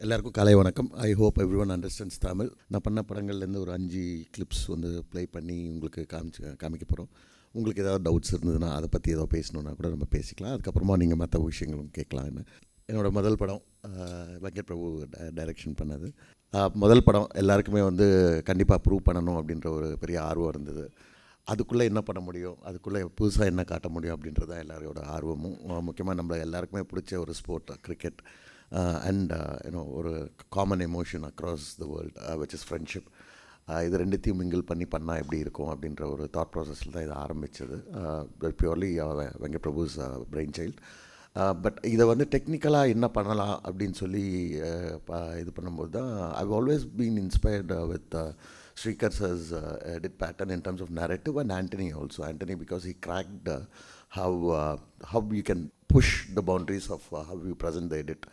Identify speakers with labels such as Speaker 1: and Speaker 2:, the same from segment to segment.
Speaker 1: எல்லாருக்கும் காலை வணக்கம். I hope every one understands Tamil. நான் பண்ண படங்கள்லேருந்து ஒரு 5 கிளிப்ஸ் வந்து ப்ளே பண்ணி உங்களுக்கு காமிக்க போகிறோம். உங்களுக்கு ஏதாவது டவுட்ஸ் இருந்ததுன்னா அதை பற்றி ஏதோ பேசணுன்னா கூட நம்ம பேசிக்கலாம். அதுக்கப்புறமா நீங்கள் மற்ற விஷயங்களும் கேட்கலாம். என்னோடய முதல் படம் வெங்கட் பிரபு டைரக்ஷன் பண்ணது. முதல் படம் எல்லாருக்குமே வந்து கண்டிப்பாக ப்ரூவ் பண்ணணும் அப்படின்ற ஒரு பெரிய ஆர்வம் இருந்தது. அதுக்குள்ளே என்ன பண்ண முடியும், அதுக்குள்ளே புதுசாக என்ன காட்ட முடியும் அப்படின்றது தான் எல்லாரோட ஆர்வமும். முக்கியமாக நம்ம எல்லாருக்குமே பிடிச்ச ஒரு ஸ்போர்ட் கிரிக்கெட். And ஒரு common emotion across the world which is friendship. இது ரெண்டுத்தையும் மிங்கிள் பண்ணால் எப்படி இருக்கும் அப்படின்ற ஒரு தாட் ப்ராசஸில் தான் இது ஆரம்பித்தது. Purely Venkat Prabhu's brain child. But இதை வந்து டெக்னிக்கலாக என்ன பண்ணலாம் அப்படின்னு சொல்லி இது பண்ணும்போது தான் I've always been inspired with Srikar sir's edit pattern in terms of narrative, and Antony also. Antony, because he cracked how you can push the boundaries of how you present the edit.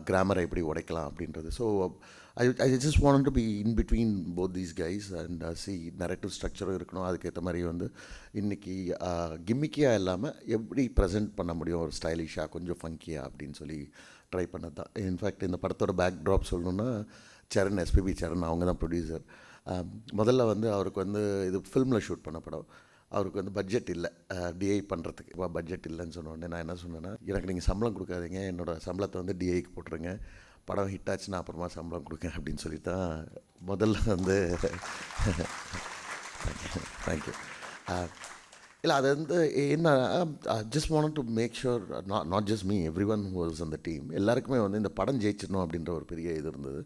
Speaker 1: Grammar எப்படி உடைக்கலாம் அப்படின்றது. So I just wanted to be in between both these guys and see narrative structure இருக்கணும். அதுக்கேற்ற மாதிரி வந்து இன்றைக்கி கிம்மிக்கியாக இல்லாமல் எப்படி present பண்ண முடியும், ஒரு ஸ்டைலிஷாக கொஞ்சம் ஃபங்கியாக அப்படின்னு சொல்லி ட்ரை பண்ணது தான். இன்ஃபேக்ட் இந்த படத்தோட பேக் ட்ராப் சொல்லணுன்னா சரண், எஸ்பிபி சரண், அவங்க தான் ப்ரொடியூசர். முதல்ல வந்து அவருக்கு வந்து இது ஃபில்மில் ஷூட் பண்ண படம். அவருக்கு வந்து பட்ஜெட் இல்லை டிஐ பண்ணுறதுக்கு. இப்போ பட்ஜெட் இல்லைன்னு சொன்னோடனே நான் என்ன சொன்னேன்னா, எனக்கு நீங்கள் சம்பளம் கொடுக்காதீங்க, என்னோடய சம்பளத்தை வந்து டிஐக்கு போட்டுருங்க, படம் ஹிட் ஆச்சுன்னா அப்புறமா சம்பளம் கொடுங்க அப்படின்னு சொல்லி தான் முதல்ல வந்து தேங்க்யூ. இல்லை அது வந்து என்ன, just want to make sure not just me, everyone who was அந்த டீம், எல்லாருக்குமே வந்து இந்த படம் ஜெயிச்சிடணும் அப்படின்ற ஒரு பெரிய இது இருந்தது.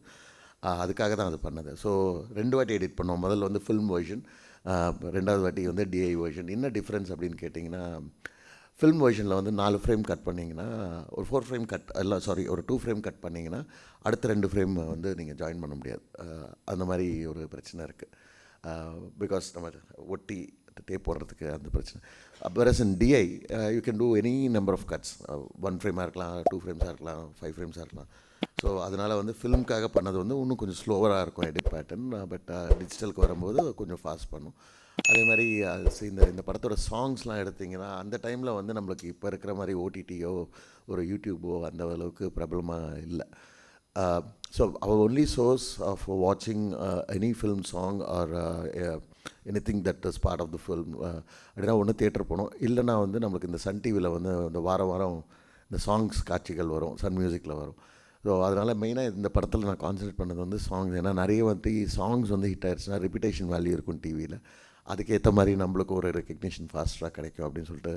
Speaker 1: அதுக்காக தான் அது பண்ணது. ஸோ 2 வாட்டி எடிட் பண்ணோம். முதல்ல வந்து ஃபில்ம் வெர்ஷன், 2வது வாட்டி வந்து டிஐ வெர்ஷன். என்ன டிஃப்ரென்ஸ் அப்படின்னு கேட்டிங்கன்னா, ஃபில்ம் வெர்ஷனில் வந்து 4 ஃப்ரேம் கட் பண்ணிங்கன்னா, ஒரு 4 ஃப்ரேம் கட் ஒரு 2 ஃப்ரேம் கட் பண்ணிங்கன்னா அடுத்த 2 ஃப்ரேம் வந்து நீங்கள் ஜாயின் பண்ண முடியாது. அந்த மாதிரி ஒரு பிரச்சனை இருக்குது. பிகாஸ் நம்ம ஒட்டி டேப் போடுறதுக்கு அந்த பிரச்சனை. whereas in DI you can do any number of cuts. 1 ஃப்ரேமாக இருக்கலாம், 2 ஃப்ரேம்ஸாக இருக்கலாம், 5 ஃப்ரேம்ஸாக இருக்கலாம். ஸோ அதனால் வந்து ஃபிலிம்காக பண்ணது வந்து இன்னும் கொஞ்சம் ஸ்லோவராக இருக்கும் எடிட் பேட்டர்ன். பட் டிஜிட்டலுக்கு வரும்போது கொஞ்சம் ஃபாஸ்ட் பண்ணும். அதே மாதிரி இந்த படத்தோட சாங்ஸ்லாம் எடுத்திங்கன்னா, அந்த டைமில் வந்து நம்மளுக்கு இப்போ இருக்கிற மாதிரி ஓடிடியோ ஒரு யூடியூபோ அந்த அளவுக்கு பிரபலமாக இல்லை. So our only source of watching any film song or anything that is part of the film அப்படின்னா ஒன்று தியேட்டர் போனோம், இல்லைனா வந்து நம்மளுக்கு இந்த சன் டிவியில் வந்து இந்த வாரம் இந்த சாங்ஸ் காட்சிகள் வரும், சன் மியூசிக்கில் வரும். ஸோ அதனால் மெயினாக இந்த படத்தில் நான் கான்சன்ட்ரேட் பண்ணது வந்து சாங்ஸ். ஏன்னா நிறைய வந்து சாங்ஸ் வந்து ஹிட் ஆகிடுச்சுன்னா ரிப்பிட்டேஷன் வேல்யூ இருக்கும் டிவியில். அதுக்கேற்ற மாதிரி நம்மளுக்கு ஒரு ரெக்கக்னிஷன் ஃபாஸ்ட்டாக கிடைக்கும் அப்படின்னு சொல்லிட்டு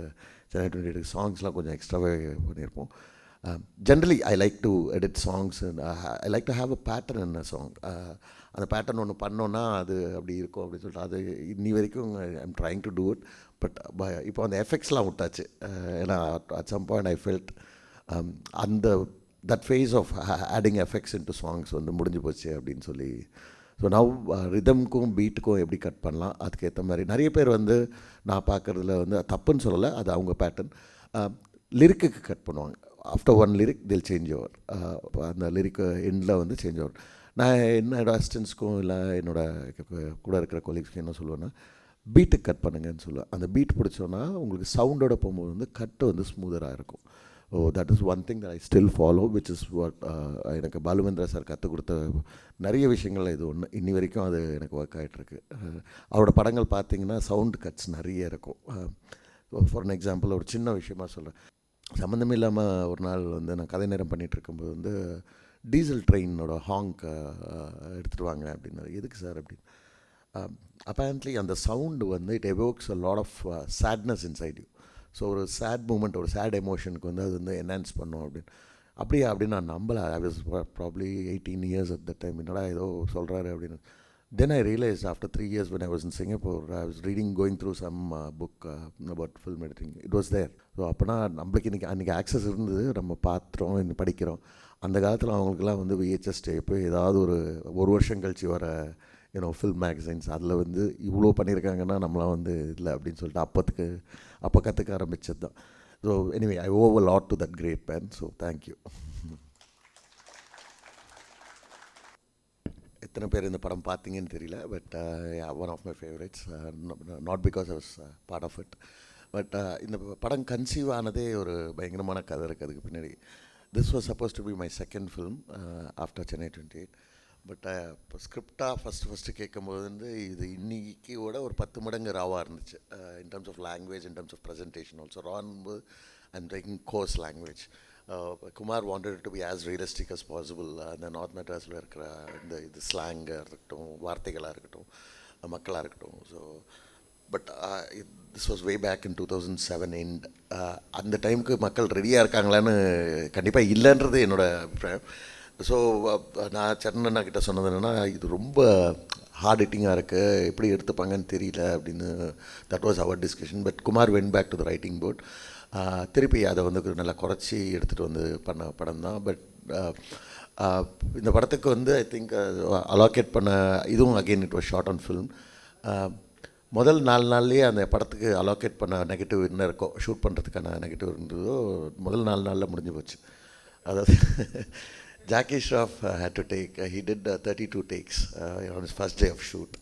Speaker 1: சென்னை 28 சாங்ஸ்லாம் கொஞ்சம் எக்ஸ்ட்ராவே பண்ணியிருப்போம். Generally I like to edit songs. I like to have a pattern in a song. அந்த பேட்டர்ன் ஒன்று பண்ணோன்னா அது அப்படி இருக்கும் அப்படின்னு சொல்லிட்டு அது இன்னி வரைக்கும் I'm trying to do it. But இப்போ அந்த எஃபெக்ட்ஸ்லாம் விட்டாச்சு. ஏன்னா at some point I felt that phase of adding effects into songs வந்து முடிஞ்சு போச்சு அப்படின்னு சொல்லி. ஸோ நவ் ரிதம்க்கும் பீட்டுக்கும் எப்படி கட் பண்ணலாம், அதுக்கேற்ற மாதிரி நிறைய பேர் வந்து நான் பார்க்குறதுல வந்து தப்புன்னு சொல்லலை, அது அவங்க பேட்டர்ன். லிரிக்குக்கு கட் பண்ணுவாங்க. ஆஃப்டர் 1 லிரிக் தில் சேஞ்ச் ஓவர். அந்த லிரிக்கு எண்டில் வந்து சேஞ்ச் ஓவர். நான் என்னோடய அசிஸ்டன்ஸ்க்கும் இல்லை என்னோடய கூட இருக்கிற கொலீக்ஸ்க்கும் என்ன சொல்லுவேன்னா, பீட்டுக்கு கட் பண்ணுங்கன்னு சொல்லுவேன். அந்த பீட் பிடிச்சோன்னா உங்களுக்கு சவுண்டோட போகும்போது வந்து கட்டு வந்து ஸ்மூதராக இருக்கும். That is one thing that I still follow, which is what எனக்கு பாலுமேந்திரா சார் கற்றுக் கொடுத்த நிறைய விஷயங்கள் இது ஒன்று. இன்னி வரைக்கும் அது எனக்கு ஒர்க் ஆகிட்டுருக்கு. அவரோட படங்கள் பார்த்திங்கன்னா சவுண்டு கட்ஸ் நிறைய இருக்கும். ஃபார் அன் எக்ஸாம்பிள் ஒரு சின்ன விஷயமாக சொல்கிறேன். சம்மந்தமே இல்லாமல் ஒரு நாள் வந்து நான் கதை நேரம் பண்ணிகிட்டு இருக்கும்போது வந்து டீசல் ட்ரெயினோட ஹாங்க் எடுத்துகிட்டு வாங்க அப்படின்னாரு. எதுக்கு சார் அப்படின்னு. அப்பேரண்ட்லி அந்த சவுண்டு வந்து it evokes a lot of sadness inside you. So ஒரு சேட் மூமெண்ட், ஒரு சேட் எமோஷனுக்கு வந்து அது வந்து என்ஹான்ஸ் பண்ணும் அப்படின்னு நான் நம்பலை. I was probably 18 years at that time. என்னடா ஏதோ சொல்கிறாரு அப்படின்னு. Then I realized after 3 years when I was in Singapore, I was going through some book about film editing. It was there. So அப்போனா நம்மளுக்கு அன்றைக்கி ஆக்சஸ் இருந்தது, நம்ம பார்த்துறோம், இன்னும் படிக்கிறோம். அந்த காலத்தில் அவங்களுக்குலாம் வந்து VHS டேப்பு ஏதாவது ஒரு வருஷம் கழிச்சு வர ஃபில்ம் மேகசைன்ஸ், அதில் வந்து இவ்வளோ பண்ணியிருக்காங்கன்னா நம்மளாம் வந்து இல்லை அப்படின்னு சொல்லிட்டு அப்போ கற்றுக்க ஆரம்பித்தது தான். So anyway I owe a lot to that great man. So thank you. எத்தனை பேர் இந்த படம் பார்த்தீங்கன்னு தெரியல, but one of my favourites. Not because I was part of it, but இந்த படம் கன்சீவ் ஆனதே ஒரு பயங்கரமான கதை இருக்குது அதுக்கு பின்னாடி. This was supposed to be my second film after Chennai 28. But இப்போ ஸ்கிரிப்டாக ஃபஸ்ட்டு கேட்கும்போது வந்து இது இன்றைக்கியோட ஒரு 10 மடங்கு ராவாக இருந்துச்சு in terms of language, in terms of presentation also. ரான்போது I'm taking coarse language. Kumar wanted to be as realistic as possible. அந்த நார்த் மெட்ராஸில் இருக்கிற இது ஸ்லாங்காக இருக்கட்டும், வார்த்தைகளாக இருக்கட்டும், மக்களாக இருக்கட்டும். So but this was way back in 2007 end. அந்த டைமுக்கு மக்கள் ரெடியாக இருக்காங்களான்னு கண்டிப்பாக இல்லைன்றது என்னோடய அபிப்பிராயம். ஸோ நான் சரணண்ணா கிட்ட சொன்னது என்னென்னா, இது ரொம்ப ஹார்ட் ஹிட்டிங்காக இருக்குது, எப்படி எடுத்துப்பாங்கன்னு தெரியல அப்படின்னு. That was our discussion. But Kumar went back to the writing board. திருப்பி அதை வந்து நல்லா குறைச்சி எடுத்துகிட்டு வந்து பண்ண படம் தான். பட் இந்த படத்துக்கு வந்து ஐ திங்க் அலோகேட் பண்ண இதுவும் again it was shot on film. முதல் 4 நாள்லேயே அந்த படத்துக்கு அலோகேட் பண்ண நெகட்டிவ் என்ன இருக்கோ, ஷூட் பண்ணுறதுக்கான நெகட்டிவ் இருந்ததோ முதல் 4 நாளில் முடிஞ்சு போச்சு. அதாவது Jackie Shroff had to take, he did 32 takes on his first day of shoot.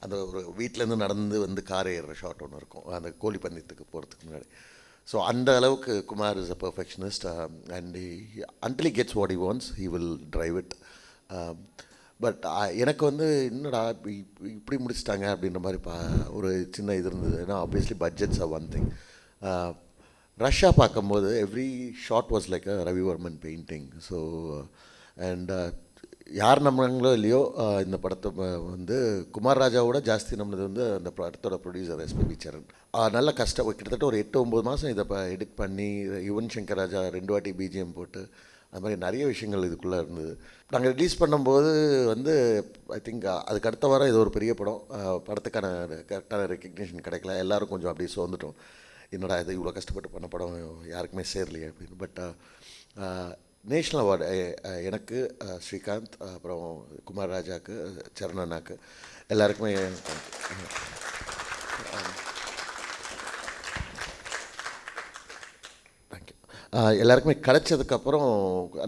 Speaker 1: அந்த ஒரு வீட்டிலேருந்து நடந்து வந்து கார் ஏறுற ஷாட் ஒன்று இருக்கும் அந்த கோழி பந்தயத்துக்கு போகிறதுக்கு முன்னாடி. ஸோ அந்த அளவுக்கு Kumar is a perfectionist and until he gets what he wants, he will drive it. But எனக்கு வந்து என்னடா இப்படி முடிச்சிட்டாங்க அப்படின்ற மாதிரி ஒரு சின்ன இது இருந்தது. ஏன்னா obviously budgets are one thing. ரஷ்ஷா பார்க்கும்போது every shot was like a Ravivarman painting. So and யார் நம்பினாங்களோ இல்லையோ இந்த படத்தை வந்து குமார் ராஜாவோட ஜாஸ்தி நம்மளது வந்து அந்த படத்தோட ப்ரொடியூசர் எஸ்பிபி சரண். நல்ல கஷ்டம், கிட்டத்தட்ட ஒரு 8-9 மாதம் இதை எடிட் பண்ணி யுவன் சங்கர் ராஜா 2 வாட்டி பிஜிஎம் போட்டு அது மாதிரி நிறைய விஷயங்கள் இதுக்குள்ளே இருந்தது. நாங்கள் ரிலீஸ் பண்ணும்போது வந்து ஐ திங்க் அதுக்கு அடுத்த வாரம் இது ஒரு பெரிய படம், படத்துக்கான கரெக்டான ரெக்கக்னிஷன் கிடைக்கல. எல்லோரும் கொஞ்சம் அப்படியே சோர்ந்துட்டோம், என்னடா இது இவ்வளோ கஷ்டப்பட்டு பண்ண படம் யாருக்குமே சேரலையே அப்படின்னு. பட் நேஷ்னல் அவார்டு எனக்கு, ஸ்ரீகாந்த், அப்புறம் குமார் ராஜாவுக்கு, சரணண்ணாக்கு எல்லாருக்குமே தேங்க்யூ. எல்லாருக்குமே கிடச்சதுக்கப்புறம்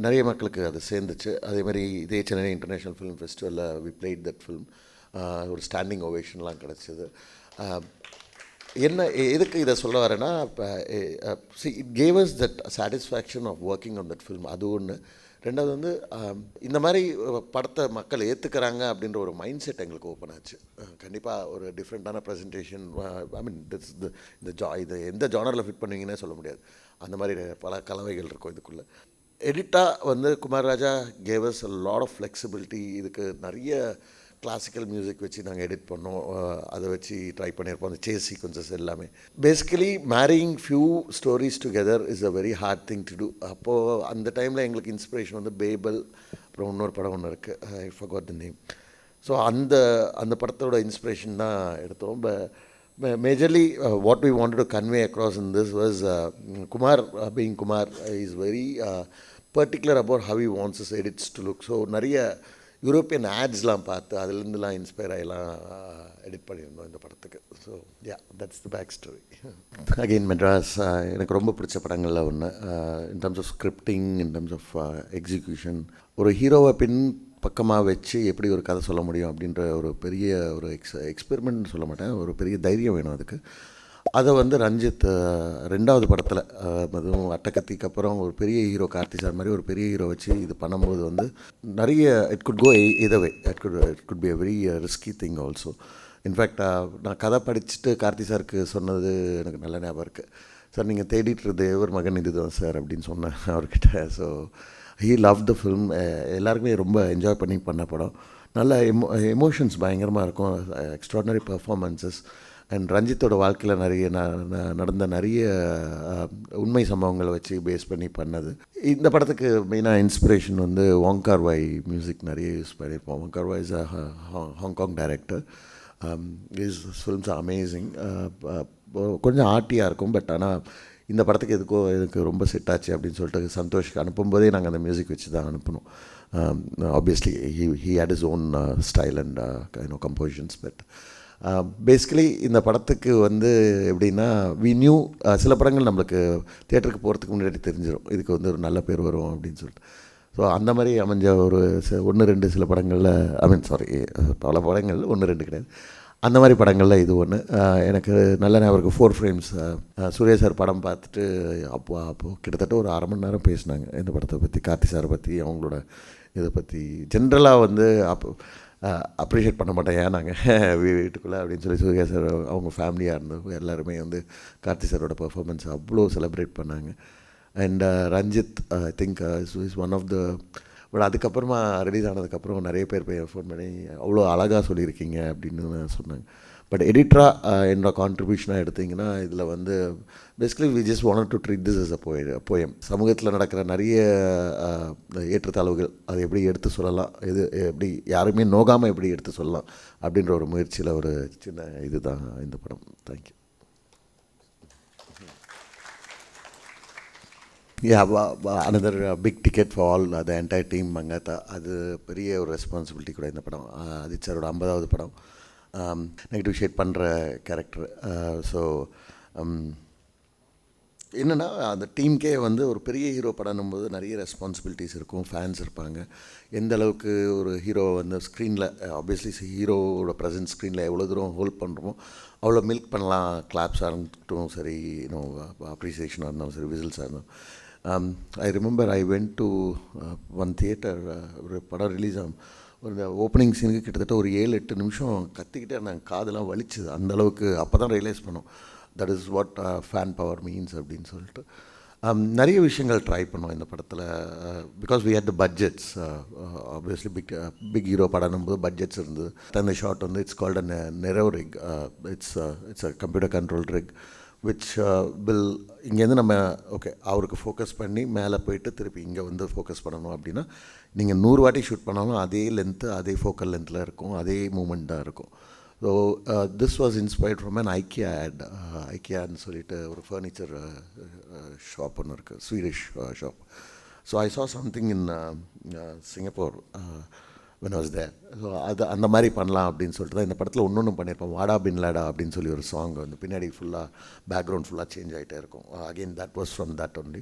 Speaker 1: நிறைய மக்களுக்கு அது சேர்ந்துச்சு. அதேமாதிரி இதே சென்னை இன்டர்நேஷ்னல் ஃபிலிம் ஃபெஸ்டிவலில் வி பிளேட் தட் ஃபிலிம். ஒரு ஸ்டாண்டிங் ஓவேஷன்லாம் கிடச்சிது. என்ன எதுக்கு இதை சொல்ல வரேன்னா, இப்போ it gave us that satisfaction of working on that film. அது ஒன்று. ரெண்டாவது வந்து இந்த மாதிரி படத்தை மக்கள் ஏற்றுக்கிறாங்க அப்படின்ற ஒரு மைண்ட் செட் எங்களுக்கு ஓப்பன் ஆச்சு. கண்டிப்பாக ஒரு டிஃப்ரெண்ட்டான ப்ரெசன்டேஷன், ஐ மீன் இது எந்த ஜானரில் ஃபிட் பண்ணுவீங்கன்னே சொல்ல முடியாது. அந்த மாதிரி பல கலவைகள் இருக்கும் இதுக்குள்ளே. எடிட்டாக வந்து Kumar Raja gave us a lot of flexibility. இதுக்கு நிறைய கிளாசிக்கல் மியூசிக் வச்சு நாங்கள் எடிட் பண்ணோம், அதை வச்சு ட்ரை பண்ணியிருப்போம். அந்த சேஸ் சீக்வன்சஸ் எல்லாமே basically marrying few stories together is a very hard thing to do. அப்போது அந்த டைமில் எங்களுக்கு இன்ஸ்பிரேஷன் வந்து பேபல், அப்புறம் இன்னொரு படம் ஒன்று இருக்குது, I forgot the name. So அந்த படத்தோட இன்ஸ்பிரேஷன் தான் எடுத்தோம். Majorly what we wanted to convey across in this was Kumar, being Kumar, is very particular about how he wants his edits to look. So நிறைய European ஆட்ஸ்லாம் பார்த்து அதுலேருந்துலாம் inspire ஆகிலாம் edit பண்ணியிருந்தோம் இந்த படத்துக்கு. So yeah, that's the back story. Again Madras எனக்கு ரொம்ப பிடிச்ச படங்களில் ஒன்று. In terms of scripting, in terms of execution, ஒரு ஹீரோவை பக்கமாக வச்சு எப்படி ஒரு கதை சொல்ல முடியும் அப்படின்ற ஒரு பெரிய ஒரு எக்ஸ்பெரிமெண்ட் சொல்ல மாட்டேன், ஒரு பெரிய தைரியம் வேணும் அதுக்கு. அதை வந்து ரஞ்சித் 2வது படத்தில், அதுவும் அட்டகத்திக்கு அப்புறம் ஒரு பெரிய ஹீரோ கார்த்தி சார் மாதிரி ஒரு பெரிய ஹீரோ வச்சு இது பண்ணும்போது வந்து நிறைய it could go either way. It could be a very risky thing also. In fact நான் கதை படிச்சுட்டு கார்த்தி சாருக்கு சொன்னது எனக்கு நல்ல ஞாபகம் இருக்குது. சார், நீங்கள் தேடிட்டு தேவர் மகன் இதுதான் சார் அப்படின்னு சொன்னேன் அவர்கிட்ட. So he love the film. எல்லாருக்குமே ரொம்ப என்ஜாய் பண்ணி பண்ண படம். நல்ல எமோஷன்ஸ் பயங்கரமாக இருக்கும், எக்ஸ்ட்ராடினரி பர்ஃபார்மன்ஸஸ். அண்ட் ரஞ்சித்தோட வாழ்க்கையில் நிறைய நடந்த நிறைய உண்மை சம்பவங்களை வச்சு பேஸ் பண்ணி பண்ணது. இந்த படத்துக்கு மெயினாக இன்ஸ்பிரேஷன் வந்து வாங்கார் வாய் மியூசிக் நிறைய யூஸ் பண்ணியிருப்போம். வாங்கார் வாய் is a Hong Kong director. Is films R amazing. கொஞ்சம் ஆர்ட்டியாக இருக்கும், பட் ஆனால் இந்த படத்துக்கு எனக்கு ரொம்ப செட் ஆச்சு அப்படின்னு சொல்லிட்டு சந்தோஷ்க்கு அனுப்பும்போதே நாங்கள் அந்த மியூசிக் வச்சு தான் அனுப்பினோம். Obviously he had his own style and compositions, but basically இந்த படத்துக்கு வந்து எப்படின்னா, வி நியூ சில படங்கள் நம்மளுக்கு தியேட்டருக்கு போகிறதுக்கு முன்னாடி தெரிஞ்சிடும் இதுக்கு வந்து ஒரு நல்ல பேர் வரும் அப்படின்னு சொல்லிட்டு. ஸோ அந்த மாதிரி அமைஞ்ச ஒரு 1-2 சில படங்களில், ஐ மீன் சாரி, பல படங்கள் 1-2 கிடையாது. அந்த மாதிரி படங்களில் இது ஒன்று. எனக்கு நல்ல ஞாபகம் 4 ஃப்ரேம்ஸ் சூர்யா சார் படம் பார்த்துட்டு அப்போது கிட்டத்தட்ட ஒரு அரை மணி நேரம் பேசினாங்க இந்த படத்தை பற்றி, கார்த்தி சாரை பற்றி, அவங்களோட இதை பற்றி. ஜென்ரலாக வந்து அப்போ அப்ரிஷியேட் பண்ண மாட்டேன் ஏன் நாங்கள் வீட்டுக்குள்ளே அப்படின்னு சொல்லி சூர்யா சார் அவங்க ஃபேமிலியாக இருந்தவங்க எல்லாருமே வந்து கார்த்தி சாரோட பர்ஃபார்மன்ஸ் அவ்வளோ செலிப்ரேட் பண்ணாங்க. And Ranjith I think is one of the, but அதுக்கப்புறமா ரிலீஸ் ஆனதுக்கப்புறம் நிறைய பேர் போய் ஃபோன் பண்ணி அவ்வளோ அழகாக சொல்லியிருக்கீங்க அப்படின்னு சொன்னாங்க. பட் எடிட்டராக என்னோட கான்ட்ரிபியூஷனாக எடுத்திங்கன்னா இதில் வந்து basically we just wanted to treat this as a poem. சமூகத்தில் நடக்கிற நிறைய ஏற்றத்தாழ்வுகள் அதை எப்படி எடுத்து சொல்லலாம், இது எப்படி யாருமே நோகாமல் எப்படி எடுத்து சொல்லலாம் அப்படின்ற ஒரு முயற்சியில் ஒரு சின்ன இது தான் இந்த படம். Thank you. Another big ticket for all the entire team Mankatha. அது பெரிய ஒரு ரெஸ்பான்சிபிலிட்டி கூட இந்த படம். அஜித் சாரோட 50வது படம், நெகட்டிவ் ஷேட் பண்ணுற கேரக்டர். ஸோ என்னென்னா அந்த டீமுக்கே வந்து ஒரு பெரிய ஹீரோ படம்னும் போது நிறைய ரெஸ்பான்சிபிலிட்டிஸ் இருக்கும், ஃபேன்ஸ் இருப்பாங்க. எந்த அளவுக்கு ஒரு ஹீரோவை வந்து ஸ்க்ரீனில் ஆப்வியஸ்லி ஹீரோவோட ப்ரெசன்ஸ் ஸ்க்ரீனில் எவ்வளோ தூரம் ஹோல்ட் பண்ணுறோமோ அவ்வளோ மில்க் பண்ணலாம். கிளாப்ஸாக இருக்கட்டும் சரி, இன்னும் அப்ரிசியேஷனாக இருந்தாலும் சரி, விசில்ஸாக இருந்தாலும். I remember I went to one theatre, ஒரு படம் ரிலீஸ் ஆகும், ஒரு ஓப்பனிங் சீனுக்கு கிட்டத்தட்ட ஒரு 7-8 நிமிஷம் கத்திக்கிட்டே இருந்தாங்க, காதெல்லாம் வலிச்சுது அந்தளவுக்கு. அப்போ தான் ரியலைஸ் பண்ணோம் that is what fan power means அப்படின்னு சொல்லிட்டு. நிறைய விஷயங்கள் ட்ரை பண்ணோம் இந்த படத்தில். Because we had the budgets, obviously big hero படம்னும் போது பட்ஜெட்ஸ் இருந்தது. அந்த ஷாட் வந்து it's called a narrow rig. It's a computer control rig which will இங்கேருந்து நம்ம ஓகே அவருக்கு ஃபோக்கஸ் பண்ணி மேலே போயிட்டு திருப்பி இங்கே வந்து ஃபோக்கஸ் பண்ணணும் அப்படின்னா நீங்கள் 100 வாட்டி ஷூட் பண்ணாலும் அதே லென்த்து, அதே ஃபோக்கல் லென்த்தில் இருக்கும், அதே மூமெண்ட் தான் இருக்கும். So this was inspired from an IKEA ad. ஐக்கியான்னு சொல்லிட்டு ஒரு ஃபர்னிச்சர் ஷாப் ஒன்று இருக்குது, ஸ்வீடிஷ் ஷாப். ஸோ ஐ சா something in Singapore when I was there. So அது அந்த மாதிரி பண்ணலாம் அப்படின்னு சொல்லிட்டு தான் இந்த படத்தில் ஒன்று பண்ணியிருப்போம். வாடா பின் லாடா அப்படின்னு சொல்லி ஒரு சாங் வந்து பின்னாடி ஃபுல்லாக பேக்ரவுண்ட் ஃபுல்லாக சேஞ்ச் ஆகிட்டே இருக்கும். Again that was from that only.